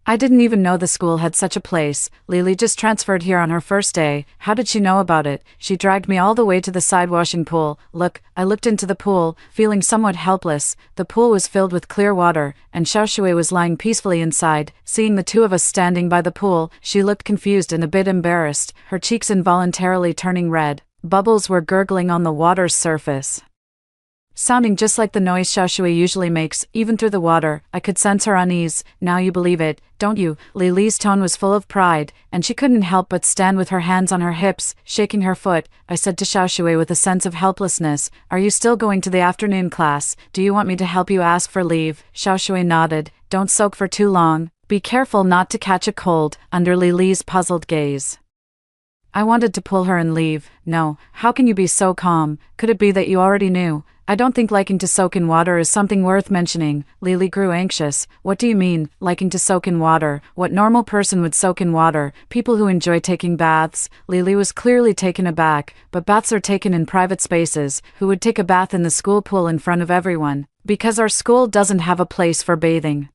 Speaker 1: I didn't even know the school had such a place. Lily just transferred here on her first day. How did she know about it? She dragged me all the way to the side washing pool. Look, I looked into the pool, feeling somewhat helpless. The pool was filled with clear water, and Xiaoshui was lying peacefully inside. Seeing the two of us standing by the pool, she looked confused and a bit embarrassed, her cheeks involuntarily turning red. Bubbles were gurgling on the water's surface, sounding just like the noise Xiaoshui usually makes, even through the water. I could sense her unease. Now you believe it, don't you? Lily's tone was full of pride, and she couldn't help but stand with her hands on her hips, shaking her foot. I said to Xiaoshui with a sense of helplessness, are you still going to the afternoon class? Do you want me to help you ask for leave? Xiaoshui nodded. Don't soak for too long. Be careful not to catch a cold, under Lily's puzzled gaze. I wanted to pull her and leave. No, how can you be so calm? Could it be that you already knew? I don't think liking to soak in water is something worth mentioning. Lily grew anxious. What do you mean, liking to soak in water? What normal person would soak in water? People who enjoy taking baths? Lily was clearly taken aback, but baths are taken in private spaces. Who would take a bath in the school pool in front of everyone? Because our school doesn't have a place for bathing.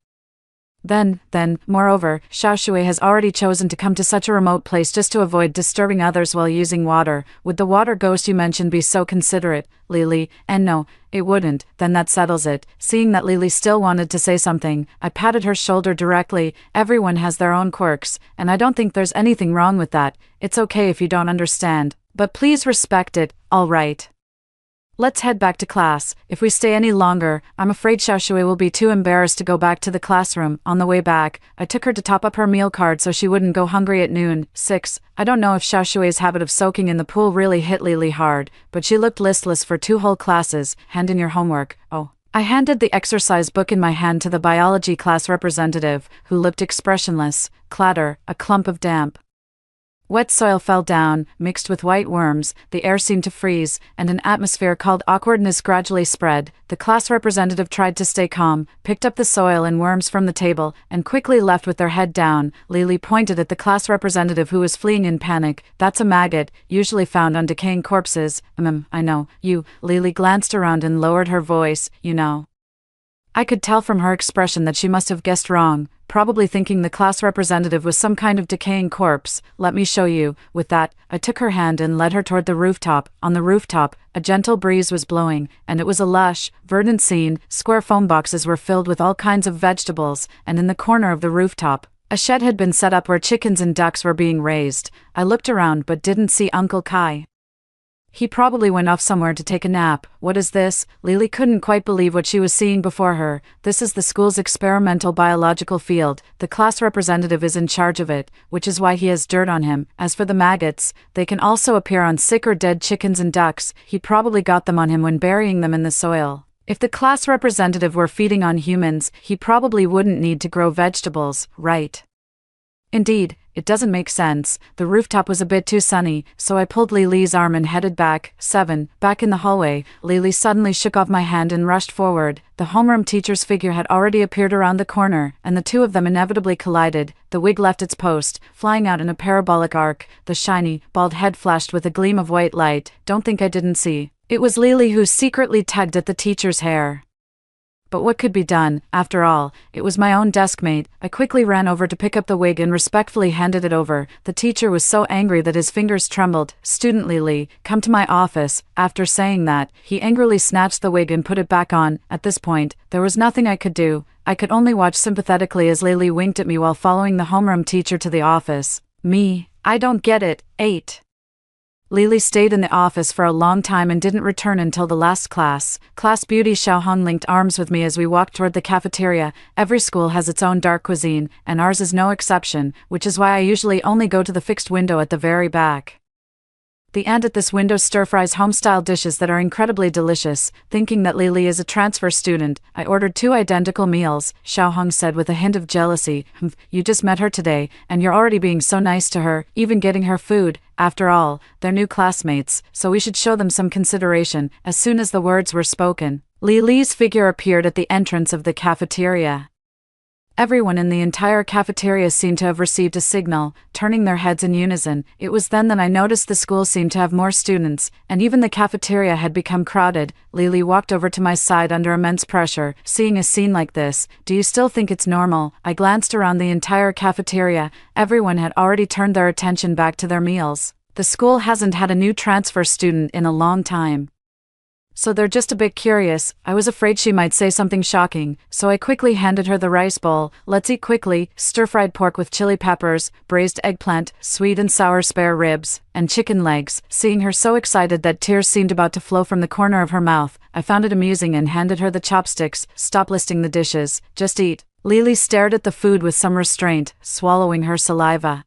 Speaker 1: Then, moreover, Xiaoshui has already chosen to come to such a remote place just to avoid disturbing others while using water. Would the water ghost you mentioned be so considerate, Lily? And no, it wouldn't. Then that settles it. Seeing that Lily still wanted to say something, I patted her shoulder directly. Everyone has their own quirks, and I don't think there's anything wrong with that. It's okay if you don't understand, but please respect it, all right? Let's head back to class. If we stay any longer, I'm afraid Xiaoshui will be too embarrassed to go back to the classroom. On the way back, I took her to top up her meal card so she wouldn't go hungry at noon. 6. I don't know if Xiaoshui's habit of soaking in the pool really hit Lily hard, but she looked listless for 2 whole classes. Hand in your homework. Oh. I handed the exercise book in my hand to the biology class representative, who looked expressionless. Clatter, a clump of damp wet soil fell down, mixed with white worms, the air seemed to freeze, and an atmosphere called awkwardness gradually spread. The class representative tried to stay calm, picked up the soil and worms from the table, and quickly left with their head down. Lily pointed at the class representative who was fleeing in panic. That's a maggot, usually found on decaying corpses. I know, you. Lily glanced around and lowered her voice, you know. I could tell from her expression that she must have guessed wrong, probably thinking the class representative was some kind of decaying corpse. Let me show you. With that, I took her hand and led her toward the rooftop. On the rooftop, a gentle breeze was blowing, and it was a lush, verdant scene. Square foam boxes were filled with all kinds of vegetables, and in the corner of the rooftop, a shed had been set up where chickens and ducks were being raised. I looked around but didn't see Uncle Kai. He probably went off somewhere to take a nap. What is this? Lily couldn't quite believe what she was seeing before her. This is the school's experimental biological field. The class representative is in charge of it, which is why he has dirt on him. As for the maggots, they can also appear on sick or dead chickens and ducks. He probably got them on him when burying them in the soil. If the class representative were feeding on humans, he probably wouldn't need to grow vegetables, right? Indeed, it doesn't make sense. The rooftop was a bit too sunny, so I pulled Lily's arm and headed back. 7. Back in the hallway, Lily suddenly shook off my hand and rushed forward. The homeroom teacher's figure had already appeared around the corner, and the two of them inevitably collided. The wig left its post, flying out in a parabolic arc. The shiny, bald head flashed with a gleam of white light. Don't think I didn't see. It was Lily who secretly tugged at the teacher's hair. But what could be done? After all, it was my own deskmate. I quickly ran over to pick up the wig and respectfully handed it over. The teacher was so angry that his fingers trembled. Student Lily, come to my office. After saying that, he angrily snatched the wig and put it back on. At this point, there was nothing I could do. I could only watch sympathetically as Lily winked at me while following the homeroom teacher to the office. Me, I don't get it. 8. Lily stayed in the office for a long time and didn't return until the last class. Class beauty Xiaohong linked arms with me as we walked toward the cafeteria. Every school has its own dark cuisine, and ours is no exception, which is why I usually only go to the fixed window at the very back. The aunt at this window stir-fries home-style dishes that are incredibly delicious. Thinking that Lily is a transfer student, I ordered 2 identical meals, Xiaohong said with a hint of jealousy. You just met her today, and you're already being so nice to her, even getting her food. After all, they're new classmates, so we should show them some consideration. As soon as the words were spoken, Lily's figure appeared at the entrance of the cafeteria. Everyone in the entire cafeteria seemed to have received a signal, turning their heads in unison. It was then that I noticed the school seemed to have more students, and even the cafeteria had become crowded. Lily walked over to my side under immense pressure. Seeing a scene like this, do you still think it's normal? I glanced around the entire cafeteria. Everyone had already turned their attention back to their meals. The school hasn't had a new transfer student in a long time, so they're just a bit curious. I was afraid she might say something shocking, so I quickly handed her the rice bowl. Let's eat quickly. Stir-fried pork with chili peppers, braised eggplant, sweet and sour spare ribs, and chicken legs. Seeing her so excited that tears seemed about to flow from the corner of her mouth, I found it amusing and handed her the chopsticks. Stop listing the dishes, just eat. Lily stared at the food with some restraint, swallowing her saliva.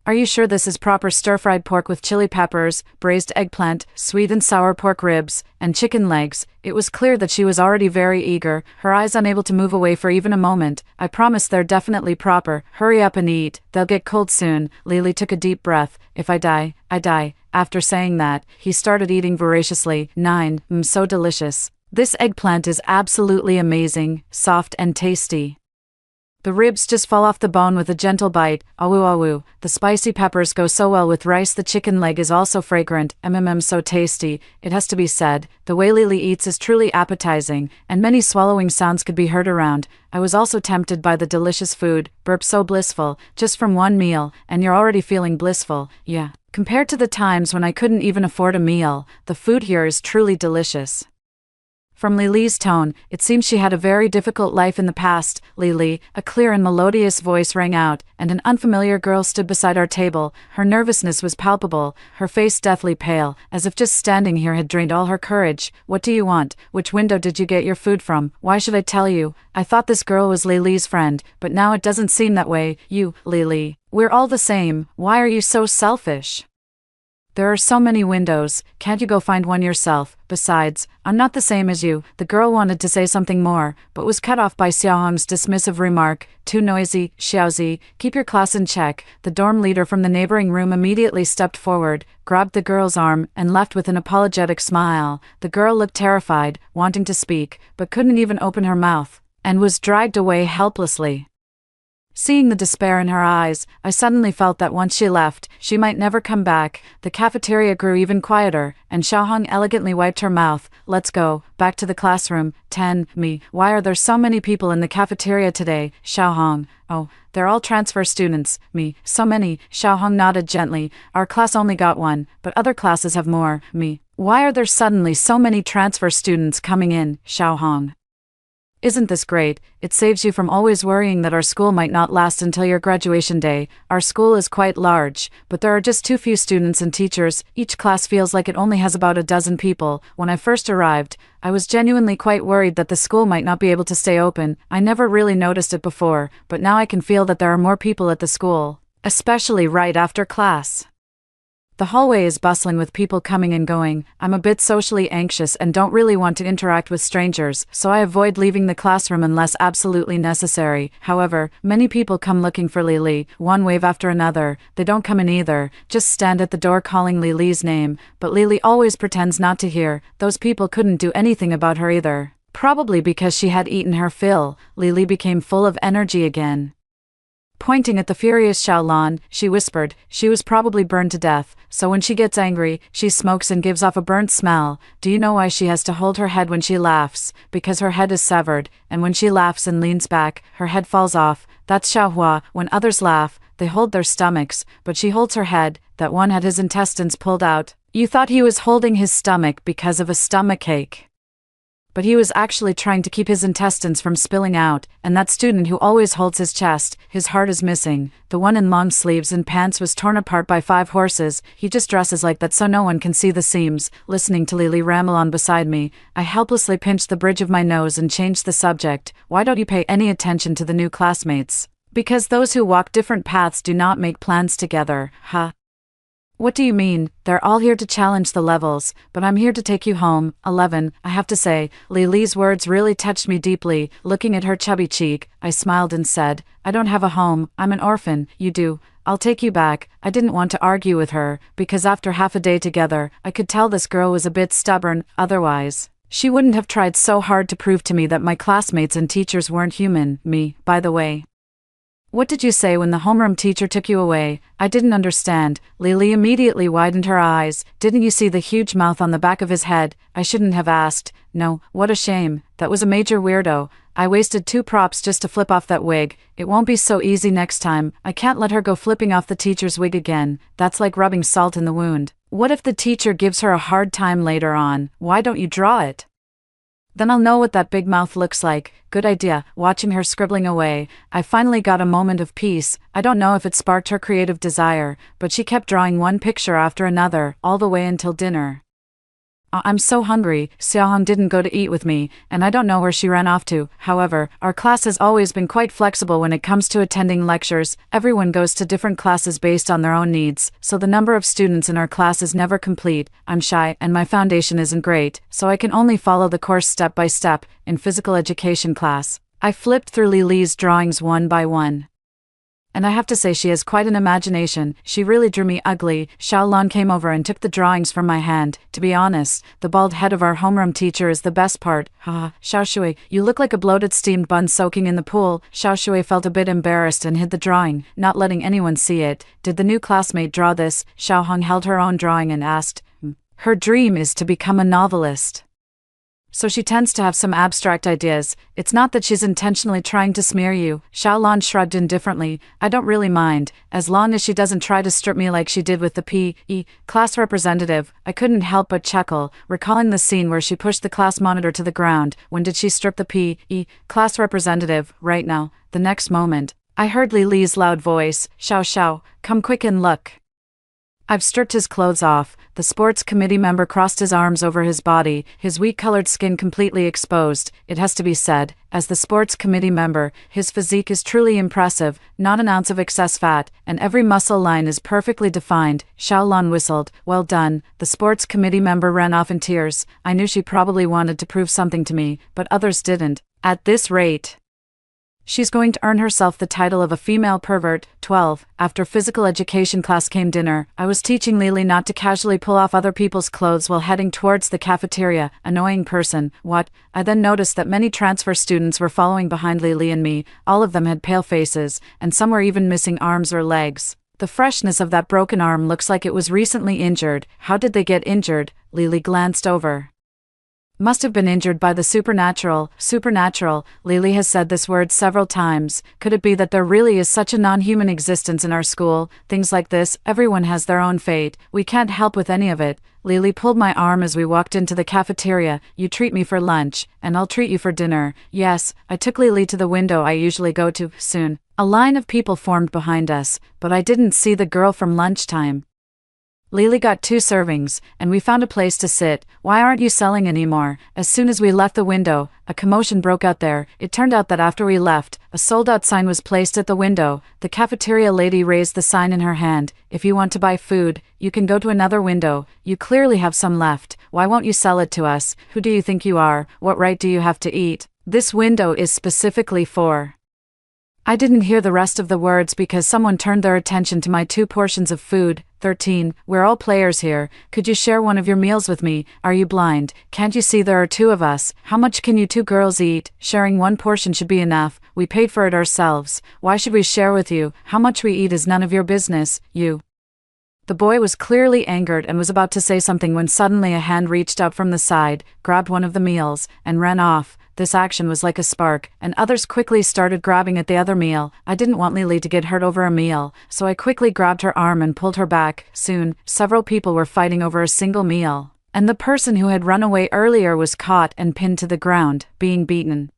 Speaker 1: Are you sure this is proper stir-fried pork with chili peppers, braised eggplant, sweet and sour pork ribs, and chicken legs? It was clear that she was already very eager, her eyes unable to move away for even a moment. I promise they're definitely proper. Hurry up and eat. They'll get cold soon. Lily took a deep breath. If I die, I die. After saying that, he started eating voraciously. 9. So delicious. This eggplant is absolutely amazing, soft and tasty. The ribs just fall off the bone with a gentle bite. Awu awu. The spicy peppers go so well with rice. The chicken leg is also fragrant. So tasty. It has to be said, the way Lily eats is truly appetizing, and many swallowing sounds could be heard around. I was also tempted by the delicious food. Burp, so blissful, just from one meal, and you're already feeling blissful. Yeah. Compared to the times when I couldn't even afford a meal, the food here is truly delicious. From Lily's tone, it seems she had a very difficult life in the past. Lily, a clear and melodious voice rang out, and an unfamiliar girl stood beside our table. Her nervousness was palpable, her face deathly pale, as if just standing here had drained all her courage. What do you want? Which window did you get your food from? Why should I tell you? I thought this girl was Lily's friend, but now it doesn't seem that way. You, Lily. We're all the same. Why are you so selfish? There are so many windows, can't you go find one yourself? Besides, I'm not the same as you. The girl wanted to say something more, but was cut off by Xiaohong's dismissive remark. Too noisy, Xiaozi, keep your class in check. The dorm leader from the neighboring room immediately stepped forward, grabbed the girl's arm, and left with an apologetic smile. The girl looked terrified, wanting to speak, but couldn't even open her mouth, and was dragged away helplessly. Seeing the despair in her eyes, I suddenly felt that once she left, she might never come back. The cafeteria grew even quieter, and Xiaohong elegantly wiped her mouth. Let's go, back to the classroom. 10. Me. Why are there so many people in the cafeteria today? Xiaohong. Oh, they're all transfer students. Me. So many. Xiaohong nodded gently. Our class only got one, but other classes have more. Me. Why are there suddenly so many transfer students coming in? Xiaohong. Isn't this great? It saves you from always worrying that our school might not last until your graduation day. Our school is quite large, but there are just too few students and teachers. Each class feels like it only has about a dozen people. When I first arrived, I was genuinely quite worried that the school might not be able to stay open. I never really noticed it before, but now I can feel that there are more people at the school, especially right after class. The hallway is bustling with people coming and going. I'm a bit socially anxious and don't really want to interact with strangers, so I avoid leaving the classroom unless absolutely necessary. However, many people come looking for Lily, one wave after another. They don't come in either, just stand at the door calling Lily's name, but Lily always pretends not to hear. Those people couldn't do anything about her either. Probably because she had eaten her fill, Lily became full of energy again. Pointing at the furious Xiaolan, she whispered, she was probably burned to death, so when she gets angry, she smokes and gives off a burnt smell. Do you know why she has to hold her head when she laughs? Because her head is severed, and when she laughs and leans back, her head falls off. That's Xiaohua. When others laugh, they hold their stomachs, but she holds her head. That one had his intestines pulled out. You thought he was holding his stomach because of a stomachache. But he was actually trying to keep his intestines from spilling out, and that student who always holds his chest, his heart is missing. The one in long sleeves and pants was torn apart by 5 horses. He just dresses like that so no one can see the seams. Listening to Lily ramble on beside me, I helplessly pinched the bridge of my nose and changed the subject. Why don't you pay any attention to the new classmates? Because those who walk different paths do not make plans together, huh? What do you mean? They're all here to challenge the levels, but I'm here to take you home. 11. I have to say, Lily's words really touched me deeply. Looking at her chubby cheek, I smiled and said, I don't have a home, I'm an orphan. You do. I'll take you back. I didn't want to argue with her, because after half a day together, I could tell this girl was a bit stubborn. Otherwise, she wouldn't have tried so hard to prove to me that my classmates and teachers weren't human. Me, by the way. What did you say when the homeroom teacher took you away? I didn't understand. Lily immediately widened her eyes. Didn't you see the huge mouth on the back of his head? I shouldn't have asked. No, what a shame. That was a major weirdo. I wasted 2 props just to flip off that wig. It won't be so easy next time. I can't let her go flipping off the teacher's wig again. That's like rubbing salt in the wound. What if the teacher gives her a hard time later on? Why don't you draw it? Then I'll know what that big mouth looks like. Good idea. Watching her scribbling away, I finally got a moment of peace. I don't know if it sparked her creative desire, but she kept drawing one picture after another, all the way until dinner. I'm so hungry. Xiaohong didn't go to eat with me, and I don't know where she ran off to. However, our class has always been quite flexible when it comes to attending lectures. Everyone goes to different classes based on their own needs, so the number of students in our class is never complete. I'm shy, and my foundation isn't great, so I can only follow the course step by step in physical education class. I flipped through Lily's drawings one by one. And I have to say she has quite an imagination. She really drew me ugly. Xiaolon came over and took the drawings from my hand. To be honest, the bald head of our homeroom teacher is the best part. Haha, Xiaoshui, you look like a bloated steamed bun soaking in the pool. Xiaoshui felt a bit embarrassed and hid the drawing, not letting anyone see it. Did the new classmate draw this? Xiaohong held her own drawing and asked. Her dream is to become a novelist. So she tends to have some abstract ideas. It's not that she's intentionally trying to smear you. Xiaolon shrugged indifferently. I don't really mind, as long as she doesn't try to strip me like she did with the P.E. class representative. I couldn't help but chuckle, recalling the scene where she pushed the class monitor to the ground. When did she strip the P.E. class representative? Right now. The next moment, I heard Li Li's loud voice. Xiao Xiao, come quick and look. I've stripped his clothes off. The sports committee member crossed his arms over his body, his wheat-colored skin completely exposed. It has to be said, as the sports committee member, his physique is truly impressive, not an ounce of excess fat, and every muscle line is perfectly defined. Xiaolon whistled. Well done. The sports committee member ran off in tears. I knew she probably wanted to prove something to me, but others didn't. At this rate, she's going to earn herself the title of a female pervert. 12. After physical education class came dinner. I was teaching Lily not to casually pull off other people's clothes while heading towards the cafeteria. Annoying person. What? I then noticed that many transfer students were following behind Lily and me. All of them had pale faces, and some were even missing arms or legs. The freshness of that broken arm looks like it was recently injured. How did they get injured? Lily glanced over. Must have been injured by the supernatural. Supernatural. Lily has said this word several times. Could it be that there really is such a non-human existence in our school? Things like this, everyone has their own fate. We can't help with any of it. Lily pulled my arm as we walked into the cafeteria. You treat me for lunch, and I'll treat you for dinner. Yes, I took Lily to the window I usually go to. Soon, a line of people formed behind us, but I didn't see the girl from lunchtime. Lily got 2 servings, and we found a place to sit. Why aren't you selling anymore? As soon as we left the window, a commotion broke out there. It turned out that after we left, a sold-out sign was placed at the window. The cafeteria lady raised the sign in her hand. If you want to buy food, you can go to another window. You clearly have some left. Why won't you sell it to us? Who do you think you are? What right do you have to eat? This window is specifically for... I didn't hear the rest of the words because someone turned their attention to my 2 portions of food. 13. We're all players here. Could you share one of your meals with me? Are you blind? Can't you see there are 2 of us? How much can you 2 girls eat? Sharing 1 portion should be enough. We paid for it ourselves. Why should we share with you? How much we eat is none of your business. You. The boy was clearly angered and was about to say something when suddenly a hand reached out from the side, grabbed one of the meals, and ran off. This action was like a spark, and others quickly started grabbing at the other meal. I didn't want Lily to get hurt over a meal, so I quickly grabbed her arm and pulled her back. Soon, several people were fighting over a single meal, and the person who had run away earlier was caught and pinned to the ground, being beaten.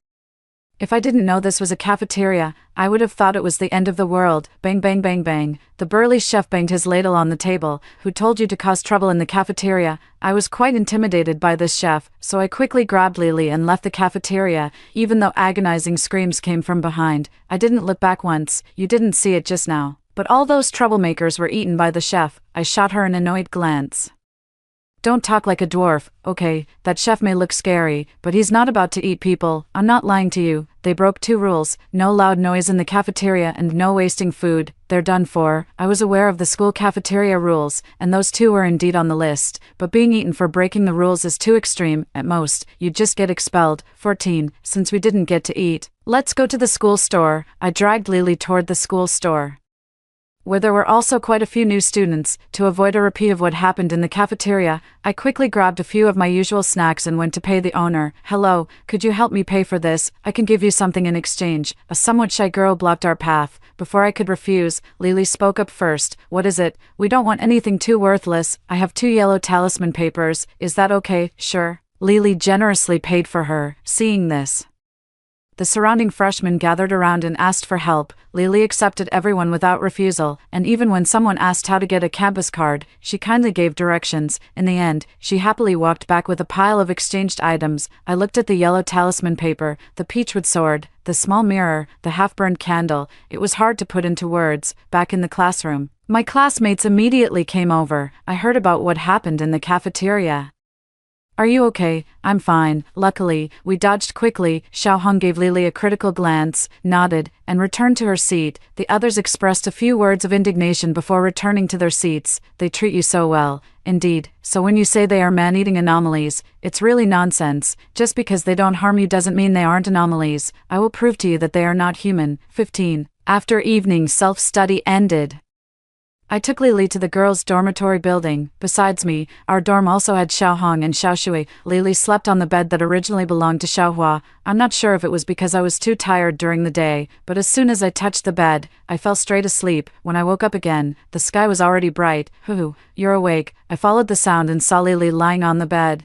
Speaker 1: If I didn't know this was a cafeteria, I would have thought it was the end of the world. Bang bang bang bang. The burly chef banged his ladle on the table. Who told you to cause trouble in the cafeteria? I was quite intimidated by this chef, so I quickly grabbed Lily and left the cafeteria, even though agonizing screams came from behind. I didn't look back once. You didn't see it just now. But all those troublemakers were eaten by the chef. I shot her an annoyed glance. Don't talk like a dwarf. Okay, that chef may look scary, but he's not about to eat people. I'm not lying to you. They broke 2 rules. No loud noise in the cafeteria and no wasting food. They're done for. I was aware of the school cafeteria rules, and those 2 were indeed on the list. But being eaten for breaking the rules is too extreme. At most, you'd just get expelled. 14. Since we didn't get to eat, let's go to the school store. I dragged Lily toward the school store, where there were also quite a few new students. To avoid a repeat of what happened in the cafeteria, I quickly grabbed a few of my usual snacks and went to pay the owner. Hello, could you help me pay for this? I can give you something in exchange. A somewhat shy girl blocked our path. Before I could refuse, Lily spoke up first. What is it? We don't want anything too worthless. I have 2 yellow talisman papers. Is that okay? Sure. Lily generously paid for her. Seeing this, The surrounding freshmen gathered around and asked for help. Lily accepted everyone without refusal, and even when someone asked how to get a campus card, she kindly gave directions. In the end, she happily walked back with a pile of exchanged items. I looked at the yellow talisman paper, the peachwood sword, the small mirror, the half-burned candle. It was hard to put into words. Back in the classroom, my classmates immediately came over. I heard about what happened in the cafeteria. Are you okay? I'm fine. Luckily, we dodged quickly. Xiaohong gave Lily a critical glance, nodded, and returned to her seat. The others expressed a few words of indignation before returning to their seats. They treat you so well. Indeed. So when you say they are man-eating anomalies, it's really nonsense. Just because they don't harm you doesn't mean they aren't anomalies. I will prove to you that they are not human. 15. After evening self-study ended, I took Lily to the girls' dormitory building. Besides me, our dorm also had Xiaohong and Xiaoshui. Lily slept on the bed that originally belonged to Xiaohua. I'm not sure if it was because I was too tired during the day, but as soon as I touched the bed, I fell straight asleep. When I woke up again, the sky was already bright. Hoo, you're awake. I followed the sound and saw Lily lying on the bed,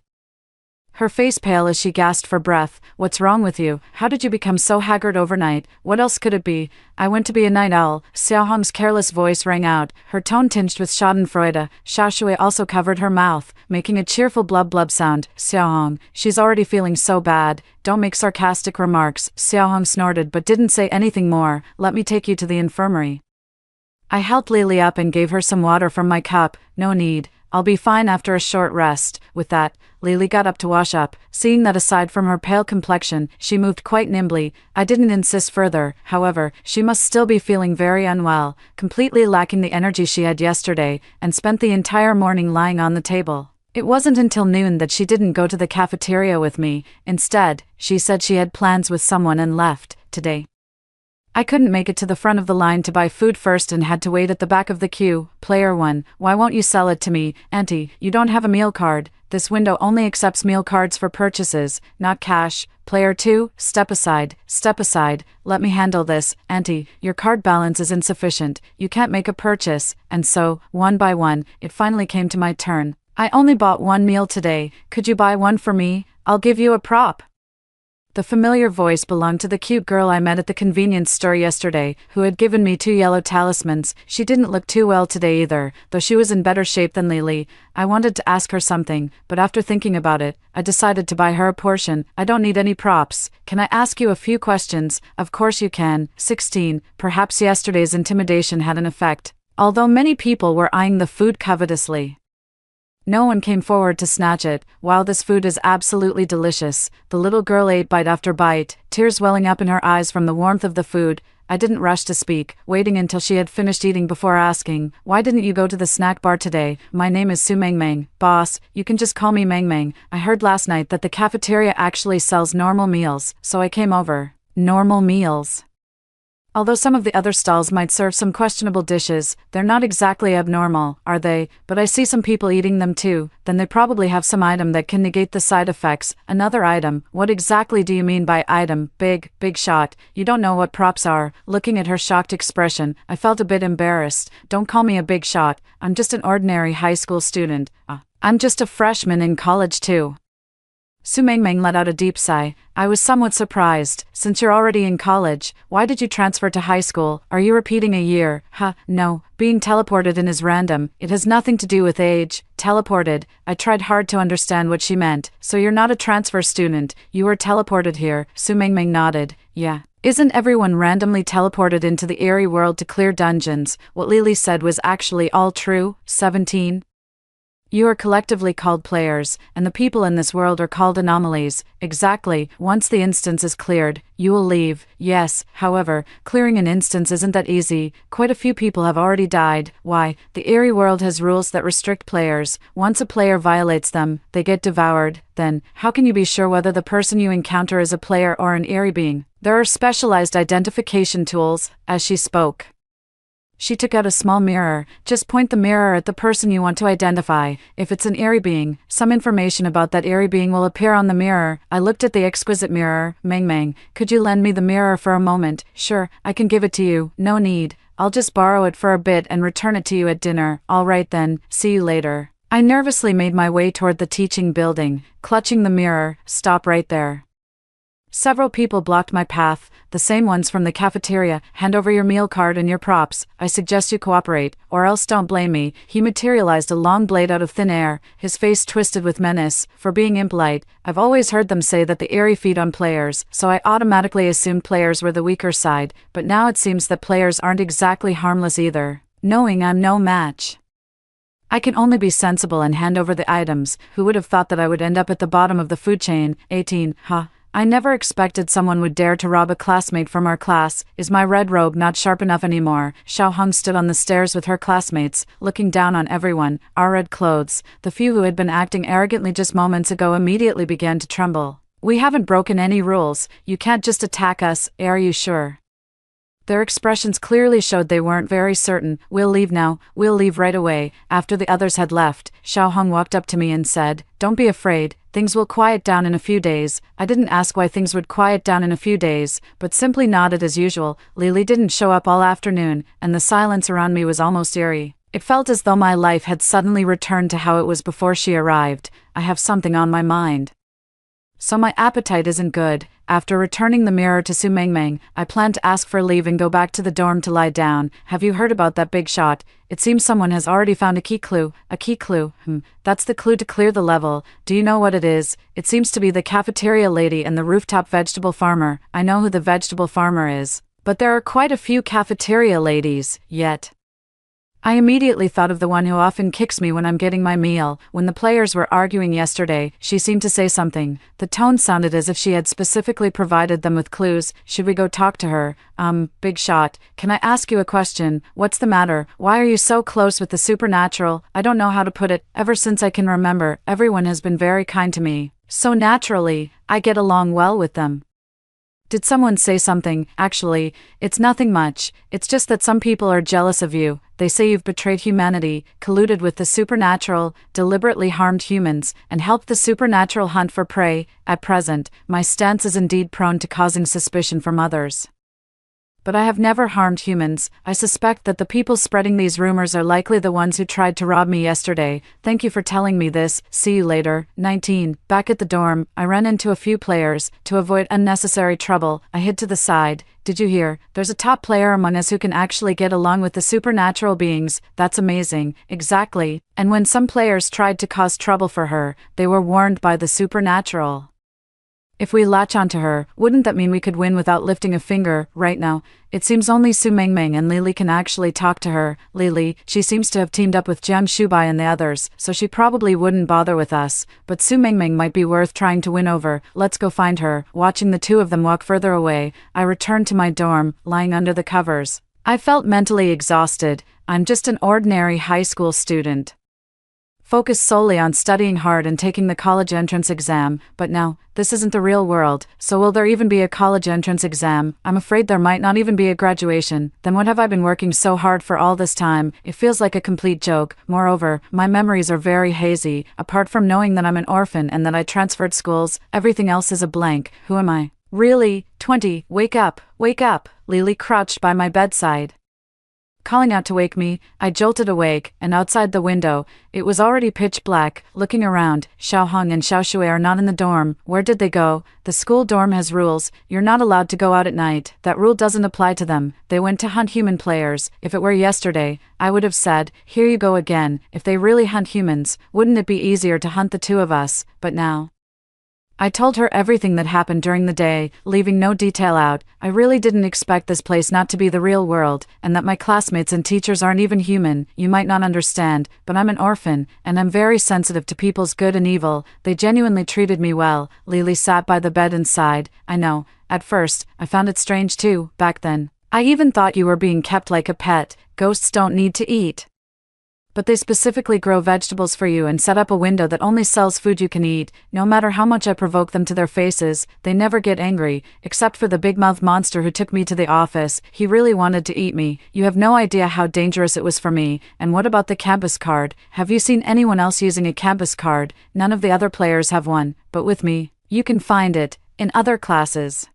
Speaker 1: her face pale as she gasped for breath. What's wrong with you? How did you become so haggard overnight? What else could it be? I went to be a night owl. Xiaohong's careless voice rang out, her tone tinged with schadenfreude. Xiaoshui also covered her mouth, making a cheerful blub blub sound. Xiaohong, she's already feeling so bad. Don't make sarcastic remarks. Xiaohong snorted but didn't say anything more. Let me take you to the infirmary. I helped Lily up and gave her some water from my cup. No need. I'll be fine after a short rest. With that, Lily got up to wash up. Seeing that aside from her pale complexion, she moved quite nimbly, I didn't insist further. However, she must still be feeling very unwell, completely lacking the energy she had yesterday, and spent the entire morning lying on the table. It wasn't until noon that she didn't go to the cafeteria with me. Instead, she said she had plans with someone and left today. I couldn't make it to the front of the line to buy food first and had to wait at the back of the queue. Player 1, why won't you sell it to me? Auntie, you don't have a meal card. This window only accepts meal cards for purchases, not cash. Player 2, step aside, let me handle this. Auntie, your card balance is insufficient, you can't make a purchase. And so, one by one, it finally came to my turn. I only bought one meal today, could you buy one for me? I'll give you a prop. The familiar voice belonged to the cute girl I met at the convenience store yesterday, who had given me 2 yellow talismans. She didn't look too well today either, though she was in better shape than Lily. I wanted to ask her something, but after thinking about it, I decided to buy her a portion. I don't need any props. Can I ask you a few questions? Of course you can. 16. Perhaps yesterday's intimidation had an effect. Although many people were eyeing the food covetously, no one came forward to snatch it. Wow, this food is absolutely delicious. The little girl ate bite after bite, tears welling up in her eyes from the warmth of the food. I didn't rush to speak, waiting until she had finished eating before asking, why didn't you go to the snack bar today? My name is Su Mengmeng. Boss, you can just call me Mengmeng. I heard last night that the cafeteria actually sells normal meals, so I came over. Normal meals. Although some of the other stalls might serve some questionable dishes, they're not exactly abnormal, are they? But I see some people eating them too. Then they probably have some item that can negate the side effects. Another item? What exactly do you mean by item? Big shot. You don't know what props are. Looking at her shocked expression, I felt a bit embarrassed. Don't call me a big shot. I'm just an ordinary high school student. I'm just a freshman in college too. Su Mengmeng let out a deep sigh. I was somewhat surprised. Since you're already in college, why did you transfer to high school? Are you repeating a year? No. Being teleported in is random. It has nothing to do with age. Teleported. I tried hard to understand what she meant. So you're not a transfer student. You were teleported here. Su Mengmeng nodded. Yeah. Isn't everyone randomly teleported into the eerie world to clear dungeons? What Lily said was actually all true. 17. You are collectively called players, and the people in this world are called anomalies. Exactly. Once the instance is cleared, you will leave. Yes, however, clearing an instance isn't that easy. Quite a few people have already died. Why? The eerie world has rules that restrict players. Once a player violates them, they get devoured. Then, how can you be sure whether the person you encounter is a player or an eerie being? There are specialized identification tools. As she spoke, she took out a small mirror. Just point the mirror at the person you want to identify. If it's an eerie being, some information about that eerie being will appear on the mirror. I looked at the exquisite mirror. Mengmeng, could you lend me the mirror for a moment? Sure, I can give it to you. No need. I'll just borrow it for a bit and return it to you at dinner. All right then, see you later. I nervously made my way toward the teaching building, clutching the mirror. Stop right there. Several people blocked my path, the same ones from the cafeteria. Hand over your meal card and your props. I suggest you cooperate, or else don't blame me. He materialized a long blade out of thin air, his face twisted with menace. For being impolite, I've always heard them say that the eerie feed on players, so I automatically assumed players were the weaker side, but now it seems that players aren't exactly harmless either, knowing I'm no match. I can only be sensible and hand over the items. Who would have thought that I would end up at the bottom of the food chain? 18, huh? I never expected someone would dare to rob a classmate from our class. Is my red robe not sharp enough anymore? Xiao Hong stood on the stairs with her classmates, looking down on everyone. Our red clothes, the few who had been acting arrogantly just moments ago, immediately began to tremble. We haven't broken any rules. You can't just attack us, are you sure? Their expressions clearly showed they weren't very certain. We'll leave now, we'll leave right away. After the others had left, Xiao Hong walked up to me and said, "Don't be afraid, things will quiet down in a few days." I didn't ask why things would quiet down in a few days, but simply nodded as usual. Lily didn't show up all afternoon, and the silence around me was almost eerie. It felt as though my life had suddenly returned to how it was before she arrived. I have something on my mind. So my appetite isn't good. After returning the mirror to Su Mengmeng, I plan to ask for leave and go back to the dorm to lie down. Have you heard about that big shot? It seems someone has already found a key clue. A key clue? That's the clue to clear the level. Do you know what it is? It seems to be the cafeteria lady and the rooftop vegetable farmer. I know who the vegetable farmer is, but there are quite a few cafeteria ladies, yet. I immediately thought of the one who often kicks me when I'm getting my meal. When the players were arguing yesterday, she seemed to say something. The tone sounded as if she had specifically provided them with clues. Should we go talk to her? Big shot, can I ask you a question? What's the matter? Why are you so close with the supernatural? I don't know how to put it. Ever since I can remember, everyone has been very kind to me. So naturally, I get along well with them. Did someone say something? Actually, it's nothing much. It's just that some people are jealous of you. They say you've betrayed humanity, colluded with the supernatural, deliberately harmed humans, and helped the supernatural hunt for prey. At present, my stance is indeed prone to causing suspicion from others. But I have never harmed humans. I suspect that the people spreading these rumors are likely the ones who tried to rob me yesterday. Thank you for telling me this. See you later. 19. Back at the dorm, I ran into a few players. To avoid unnecessary trouble, I hid to the side. Did you hear? There's a top player among us who can actually get along with the supernatural beings. That's amazing. Exactly. And when some players tried to cause trouble for her, they were warned by the supernatural. If we latch onto her, wouldn't that mean we could win without lifting a finger? Right now, it seems only Su Mengmeng and Lily can actually talk to her. Lily, she seems to have teamed up with Jiang Shubai and the others, so she probably wouldn't bother with us. But Su Mengmeng might be worth trying to win over. Let's go find her. Watching the two of them walk further away, I returned to my dorm, lying under the covers. I felt mentally exhausted. I'm just an ordinary high school student, focused solely on studying hard and taking the college entrance exam. But now, this isn't the real world, so will there even be a college entrance exam? I'm afraid there might not even be a graduation. Then what have I been working so hard for all this time? It feels like a complete joke. Moreover, my memories are very hazy. Apart from knowing that I'm an orphan and that I transferred schools, everything else is a blank. Who am I? Really? 20. Wake up, wake up. Lily crouched by my bedside, calling out to wake me. I jolted awake, and outside the window, it was already pitch black. Looking around, Xiao Hong and Xiao Shui are not in the dorm. Where did they go? The school dorm has rules. You're not allowed to go out at night. That rule doesn't apply to them. They went to hunt human players. If it were yesterday, I would have said, here you go again. If they really hunt humans, wouldn't it be easier to hunt the two of us? But now, I told her everything that happened during the day, leaving no detail out. I really didn't expect this place not to be the real world, and that my classmates and teachers aren't even human. You might not understand, but I'm an orphan, and I'm very sensitive to people's good and evil. They genuinely treated me well. Lily sat by the bed and sighed. I know. At first, I found it strange too, back then. I even thought you were being kept like a pet. Ghosts don't need to eat, but they specifically grow vegetables for you and set up a window that only sells food you can eat. No matter how much I provoke them to their faces, they never get angry, except for the big-mouthed monster who took me to the office. He really wanted to eat me. You have no idea how dangerous it was for me. And what about the campus card? Have you seen anyone else using a campus card? None of the other players have one, but with me, you can find it in other classes.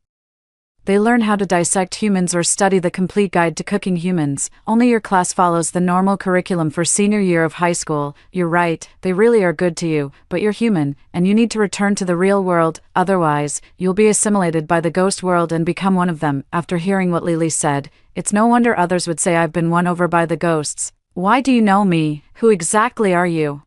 Speaker 1: They learn how to dissect humans or study the complete guide to cooking humans. Only your class follows the normal curriculum for senior year of high school. You're right, they really are good to you, but you're human, and you need to return to the real world, otherwise, you'll be assimilated by the ghost world and become one of them. After hearing what Lily said, it's no wonder others would say I've been won over by the ghosts. Why do you know me? Who exactly are you?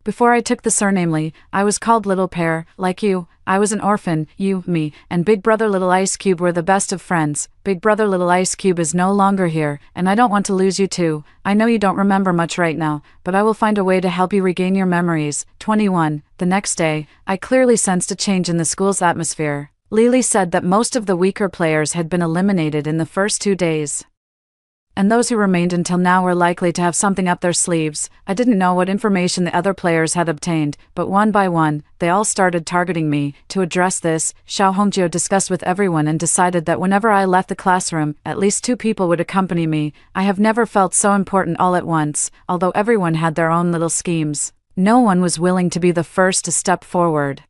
Speaker 1: Before I took the surname Lee, I was called Little Pear, like you. I was an orphan, you, me, and Big Brother Little Ice Cube were the best of friends. Big Brother Little Ice Cube is no longer here, and I don't want to lose you too. I know you don't remember much right now, but I will find a way to help you regain your memories. 21. The next day, I clearly sensed a change in the school's atmosphere. Lily said that most of the weaker players had been eliminated in the first 2 days, and those who remained until now were likely to have something up their sleeves. I didn't know what information the other players had obtained, but one by one, they all started targeting me. To address this, Xiao Hongjie discussed with everyone and decided that whenever I left the classroom, at least 2 people would accompany me. I have never felt so important all at once, although everyone had their own little schemes. No one was willing to be the first to step forward.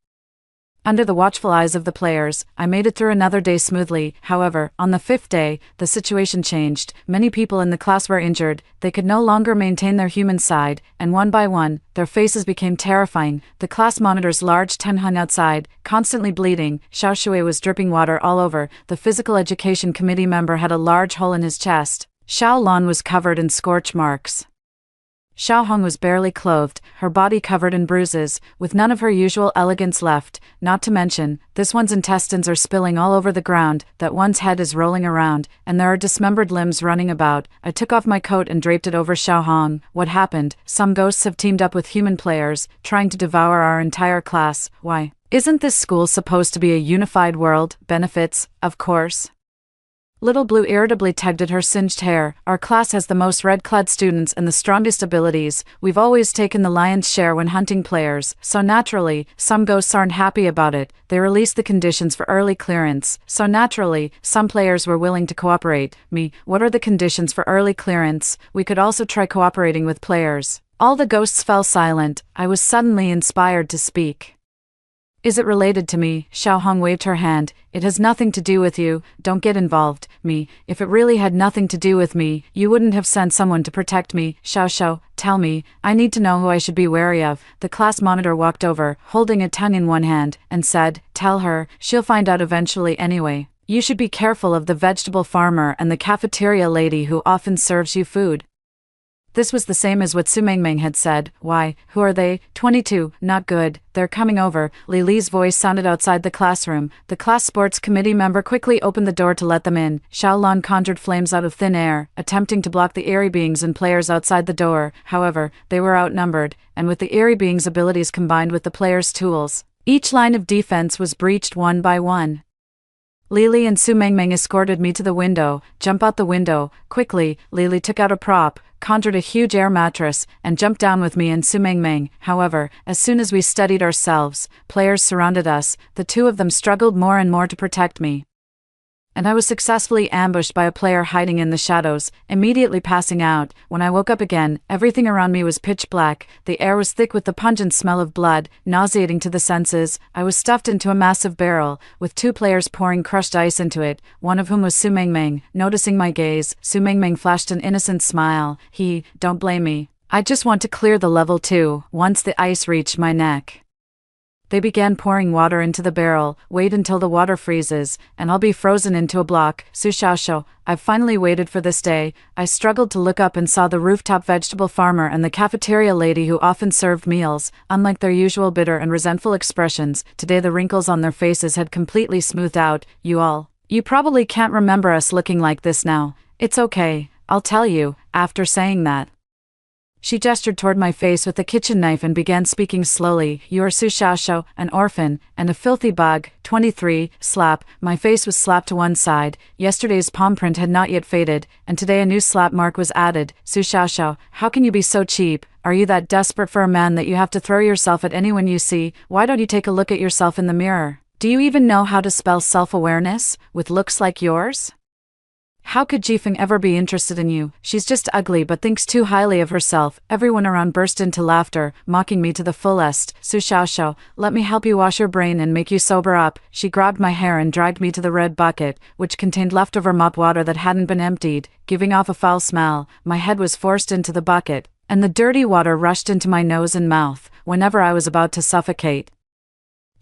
Speaker 1: Under the watchful eyes of the players, I made it through another day smoothly. However, on the 5th day, the situation changed. Many people in the class were injured, they could no longer maintain their human side, and one by one, their faces became terrifying. The class monitor's large tent hung outside, constantly bleeding. Xiao Shui was dripping water all over. The physical education committee member had a large hole in his chest. Xiao Lan was covered in scorch marks. Xiao Hong was barely clothed, her body covered in bruises, with none of her usual elegance left. Not to mention, this one's intestines are spilling all over the ground, that one's head is rolling around, and there are dismembered limbs running about. I took off my coat and draped it over Xiao Hong. What happened? Some ghosts have teamed up with human players, trying to devour our entire class. Why? Isn't this school supposed to be a unified world? Benefits, of course. Little Blue irritably tugged at her singed hair. Our class has the most red-clad students and the strongest abilities. We've always taken the lion's share when hunting players, so naturally, some ghosts aren't happy about it. They released the conditions for early clearance, so naturally, some players were willing to cooperate. Me, what are the conditions for early clearance? We could also try cooperating with players. All the ghosts fell silent. I was suddenly inspired to speak. Is it related to me? Xiao Hong waved her hand. It has nothing to do with you, don't get involved. Me, if it really had nothing to do with me, you wouldn't have sent someone to protect me. Xiao, tell me, I need to know who I should be wary of. The class monitor walked over, holding a tongue in one hand, and said, tell her, she'll find out eventually anyway. You should be careful of the vegetable farmer and the cafeteria lady who often serves you food. This was the same as what Su Mengmeng had said. Why, who are they? 22, not good, they're coming over. Li Li's voice sounded outside the classroom. The class sports committee member quickly opened the door to let them in. Xiao Lan conjured flames out of thin air, attempting to block the eerie beings and players outside the door. However, they were outnumbered, and with the eerie beings' abilities combined with the players' tools, each line of defense was breached one by one. Lily and Su Mengmeng escorted me to the window. Jump out the window, quickly. Lily took out a prop, conjured a huge air mattress, and jumped down with me and Su Mengmeng. However, as soon as we steadied ourselves, players surrounded us. The 2 of them struggled more and more to protect me, and I was successfully ambushed by a player hiding in the shadows, immediately passing out. When I woke up again, everything around me was pitch black. The air was thick with the pungent smell of blood, nauseating to the senses. I was stuffed into a massive barrel, with 2 players pouring crushed ice into it, one of whom was Su Mengmeng. Noticing my gaze, Su Mengmeng flashed an innocent smile. Don't blame me. I just want to clear the level 2. Once the ice reached my neck, they began pouring water into the barrel. Wait until the water freezes, and I'll be frozen into a block. Su Xiaoshou, I've finally waited for this day. I struggled to look up and saw the rooftop vegetable farmer and the cafeteria lady who often served meals. Unlike their usual bitter and resentful expressions, today the wrinkles on their faces had completely smoothed out. You probably can't remember us looking like this now. It's okay, I'll tell you. After saying that, she gestured toward my face with a kitchen knife and began speaking slowly. You are Su Xiaoshou, an orphan, and a filthy bug. 23, slap. My face was slapped to one side. Yesterday's palm print had not yet faded, and today a new slap mark was added. Su Xiaoshou, how can you be so cheap? Are you that desperate for a man that you have to throw yourself at anyone you see? Why don't you take a look at yourself in the mirror? Do you even know how to spell self-awareness, with looks like yours? How could Jifeng ever be interested in you? She's just ugly but thinks too highly of herself. Everyone around burst into laughter, mocking me to the fullest. Su Xiaoxiao, let me help you wash your brain and make you sober up. She grabbed my hair and dragged me to the red bucket, which contained leftover mop water that hadn't been emptied, giving off a foul smell. My head was forced into the bucket, and the dirty water rushed into my nose and mouth whenever I was about to suffocate.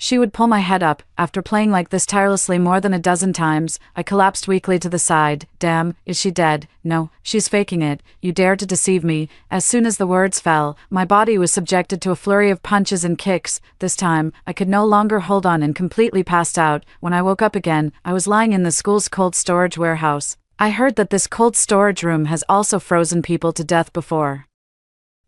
Speaker 1: She would pull my head up. After playing like this tirelessly more than a dozen times, I collapsed weakly to the side. Damn, is she dead? No, she's faking it. You dare to deceive me. As soon as the words fell, my body was subjected to a flurry of punches and kicks. This time, I could no longer hold on and completely passed out. When I woke up again, I was lying in the school's cold storage warehouse. I heard that this cold storage room has also frozen people to death before.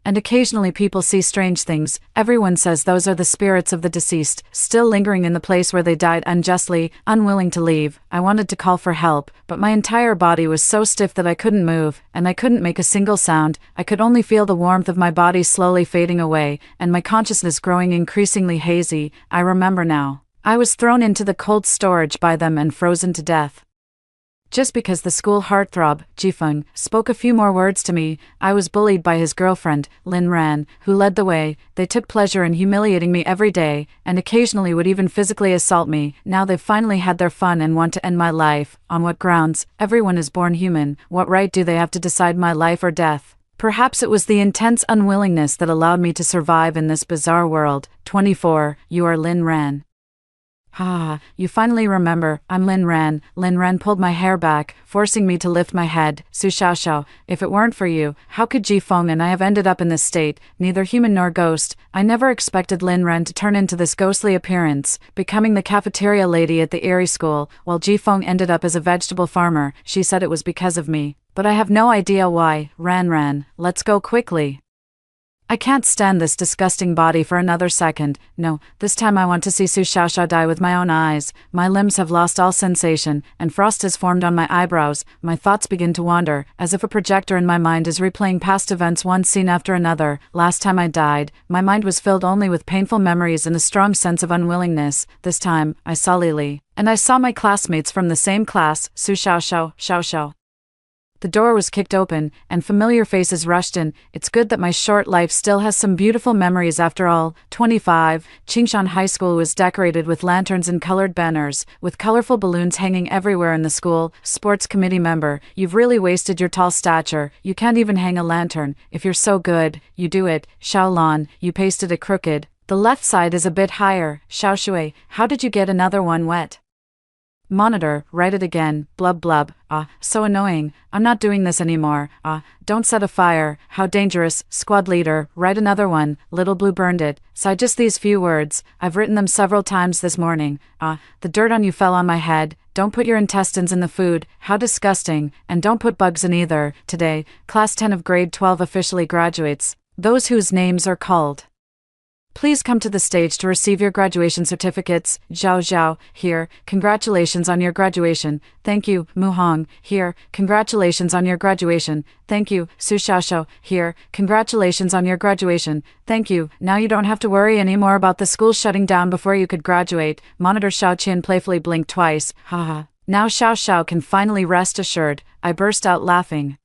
Speaker 1: And occasionally people see strange things. Everyone says those are the spirits of the deceased, still lingering in the place where they died unjustly, unwilling to leave. I wanted to call for help, but my entire body was so stiff that I couldn't move, and I couldn't make a single sound. I could only feel the warmth of my body slowly fading away, and my consciousness growing increasingly hazy. I remember now. I was thrown into the cold storage by them and frozen to death. Just because the school heartthrob, Jifeng, spoke a few more words to me, I was bullied by his girlfriend, Lin Ran, who led the way. They took pleasure in humiliating me every day, and occasionally would even physically assault me. Now they've finally had their fun and want to end my life. On what grounds? Everyone is born human. What right do they have to decide my life or death? Perhaps it was the intense unwillingness that allowed me to survive in this bizarre world. 24. You are Lin Ran. You finally remember. I'm Lin Ran. Lin Ran pulled my hair back, forcing me to lift my head. Su Xiaoxiao, if it weren't for you, how could Jifeng and I have ended up in this state, neither human nor ghost? I never expected Lin Ran to turn into this ghostly appearance, becoming the cafeteria lady at the Airy school, while Jifeng ended up as a vegetable farmer. She said it was because of me, but I have no idea why. Ran, let's go quickly. I can't stand this disgusting body for another second. No, this time I want to see Su Xiaoxiao die with my own eyes. My limbs have lost all sensation, and frost has formed on my eyebrows. My thoughts begin to wander, as if a projector in my mind is replaying past events one scene after another. Last time I died, my mind was filled only with painful memories and a strong sense of unwillingness. This time, I saw Lily, and I saw my classmates from the same class, Su Xiaoxiao. The door was kicked open, and familiar faces rushed in. It's good that my short life still has some beautiful memories after all. 25. Qingshan High School was decorated with lanterns and colored banners, with colorful balloons hanging everywhere in the school. Sports committee member, you've really wasted your tall stature. You can't even hang a lantern. If you're so good, you do it. Xiaolan, you pasted it crooked. The left side is a bit higher. Xiaoshui, how did you get another one wet? Monitor, write it again. Blub blub. So annoying. I'm not doing this anymore. Don't set a fire. How dangerous. Squad leader, write another one. Little Blue burned it. Sigh just these few words. I've written them several times this morning. The dirt on you fell on my head. Don't put your intestines in the food. How disgusting. And don't put bugs in either. Today, Class 10 of Grade 12 officially graduates. Those whose names are called. Please come to the stage to receive your graduation certificates. Zhao, here, congratulations on your graduation. Thank you. Mu Hong, here, congratulations on your graduation. Thank you. Su Xiaoxiao, here, congratulations on your graduation. Thank you. Now you don't have to worry anymore about the school shutting down before you could graduate. Monitor Xiaoqian playfully blinked twice. Haha. Now Xiao can finally rest assured. I burst out laughing,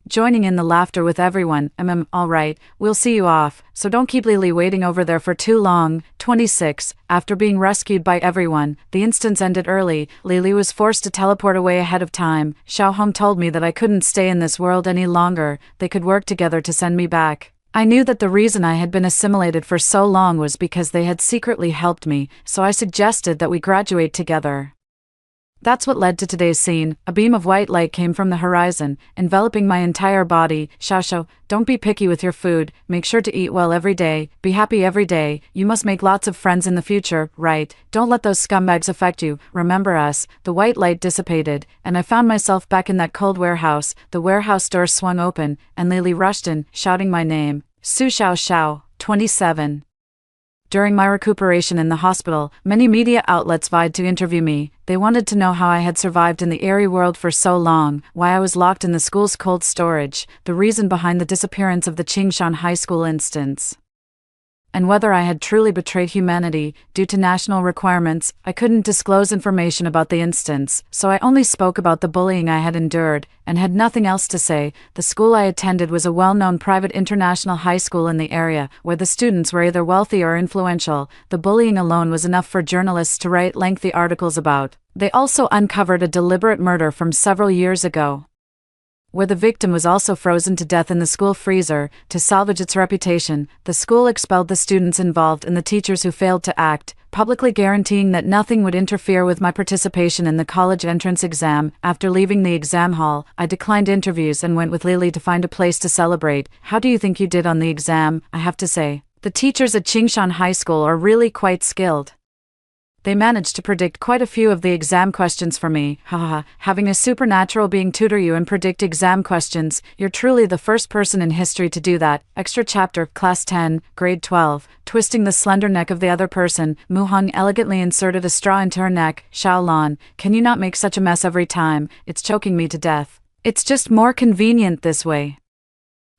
Speaker 1: joining in the laughter with everyone. Alright, we'll see you off, so don't keep Lily waiting over there for too long. 26. After being rescued by everyone, the instance ended early. Lily was forced to teleport away ahead of time. Xiao Hong told me that I couldn't stay in this world any longer. They could work together to send me back. I knew that the reason I had been assimilated for so long was because they had secretly helped me, so I suggested that we graduate together. That's what led to today's scene. A beam of white light came from the horizon, enveloping my entire body. Xiaoxiao, don't be picky with your food. Make sure to eat well every day. Be happy every day. You must make lots of friends in the future, right? Don't let those scumbags affect you. Remember us. The white light dissipated, and I found myself back in that cold warehouse. The warehouse door swung open, and Lily rushed in, shouting my name. Su Xiaoxiao, 27. During my recuperation in the hospital, many media outlets vied to interview me. They wanted to know how I had survived in the airy world for so long, why I was locked in the school's cold storage, the reason behind the disappearance of the Qingshan High School instance. and whether I had truly betrayed humanity. Due to national requirements, I couldn't disclose information about the instance, so I only spoke about the bullying I had endured, and had nothing else to say. The school I attended was a well-known private international high school in the area, where the students were either wealthy or influential. The bullying alone was enough for journalists to write lengthy articles about. They also uncovered a deliberate murder from several years ago, where the victim was also frozen to death in the school freezer. To salvage its reputation, the school expelled the students involved and the teachers who failed to act, publicly guaranteeing that nothing would interfere with my participation in the college entrance exam. After leaving the exam hall, I declined interviews and went with Lily to find a place to celebrate. How do you think you did on the exam? I have to say, the teachers at Qingshan High School are really quite skilled. They managed to predict quite a few of the exam questions for me. Haha, having a supernatural being tutor you and predict exam questions, you're truly the first person in history to do that. Extra chapter, Class 10, Grade 12. Twisting the slender neck of the other person, Mu Hong elegantly inserted a straw into her neck. Xiaolan, can you not make such a mess every time? It's choking me to death. It's just more convenient this way.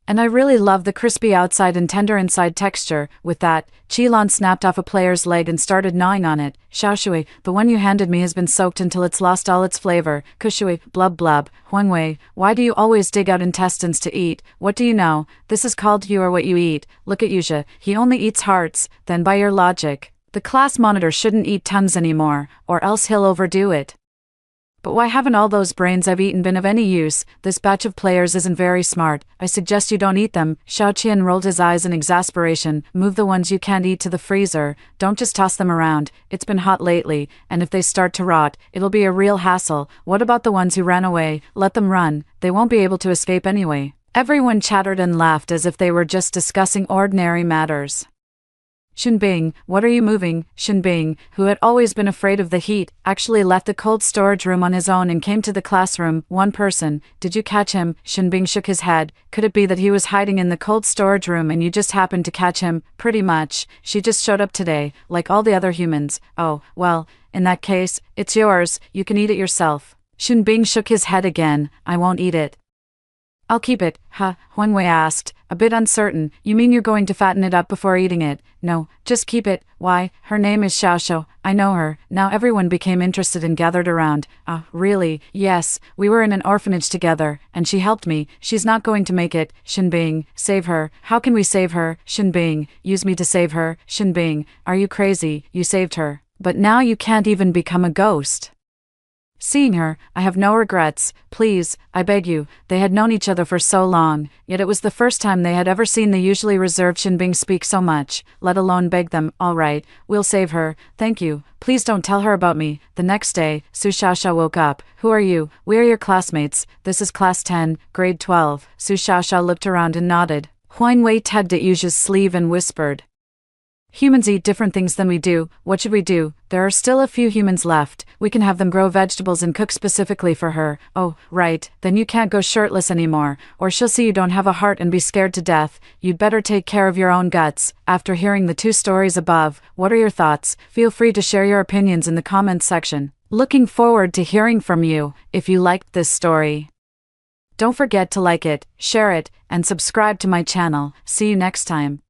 Speaker 1: And I really love the crispy outside and tender inside texture. With that, Qilan snapped off a player's leg and started gnawing on it. Xiaoshui, the one you handed me has been soaked until it's lost all its flavor. Kushui, blub blub. Huangwei, why do you always dig out intestines to eat? What do you know? This is called you are what you eat. Look at Yuzha, he only eats hearts. Then by your logic, the class monitor shouldn't eat tons anymore, or else he'll overdo it. But why haven't all those brains I've eaten been of any use? This batch of players isn't very smart. I suggest you don't eat them. Xiao Qian rolled his eyes in exasperation. Move the ones you can't eat to the freezer. Don't just toss them around. It's been hot lately, and if they start to rot, it'll be a real hassle. What about the ones who ran away? Let them run. They won't be able to escape anyway. Everyone chattered and laughed as if they were just discussing ordinary matters. Xunbing, what are you moving? Xunbing, who had always been afraid of the heat, actually left the cold storage room on his own and came to the classroom. One person, did you catch him? Xunbing shook his head. Could it be that he was hiding in the cold storage room and you just happened to catch him? Pretty much. She just showed up today, like all the other humans. Oh, well, in that case, it's yours. You can eat it yourself. Xunbing shook his head again. I won't eat it. I'll keep it, huh? Huangwei asked, a bit uncertain. You mean you're going to fatten it up before eating it? No, just keep it. Why, her name is Xiaoxiu. I know her. Now everyone became interested and gathered around. Really? Yes, we were in an orphanage together, and she helped me. She's not going to make it. Xunbing, save her. How can we save her? Xunbing, use me to save her. Xunbing, are you crazy? You saved her. But now you can't even become a ghost. Seeing her, I have no regrets. Please, I beg you. They had known each other for so long, yet it was the first time they had ever seen the usually reserved Xunbing speak so much, let alone beg them. All right, we'll save her. Thank you. Please don't tell her about me. The next day, Su Xiaoxia woke up. Who are you? We are your classmates. This is Class 10, Grade 12. Su Xiaoxia looked around and nodded. Huangwei tugged at Yuzha's sleeve and whispered, humans eat different things than we do. What should we do? There are still a few humans left. We can have them grow vegetables and cook specifically for her. Oh, right. Then you can't go shirtless anymore, or she'll see you don't have a heart and be scared to death. You'd better take care of your own guts. After hearing the 2 stories above, what are your thoughts? Feel free to share your opinions in the comments section. Looking forward to hearing from you. If you liked this story, don't forget to like it, share it, and subscribe to my channel. See you next time.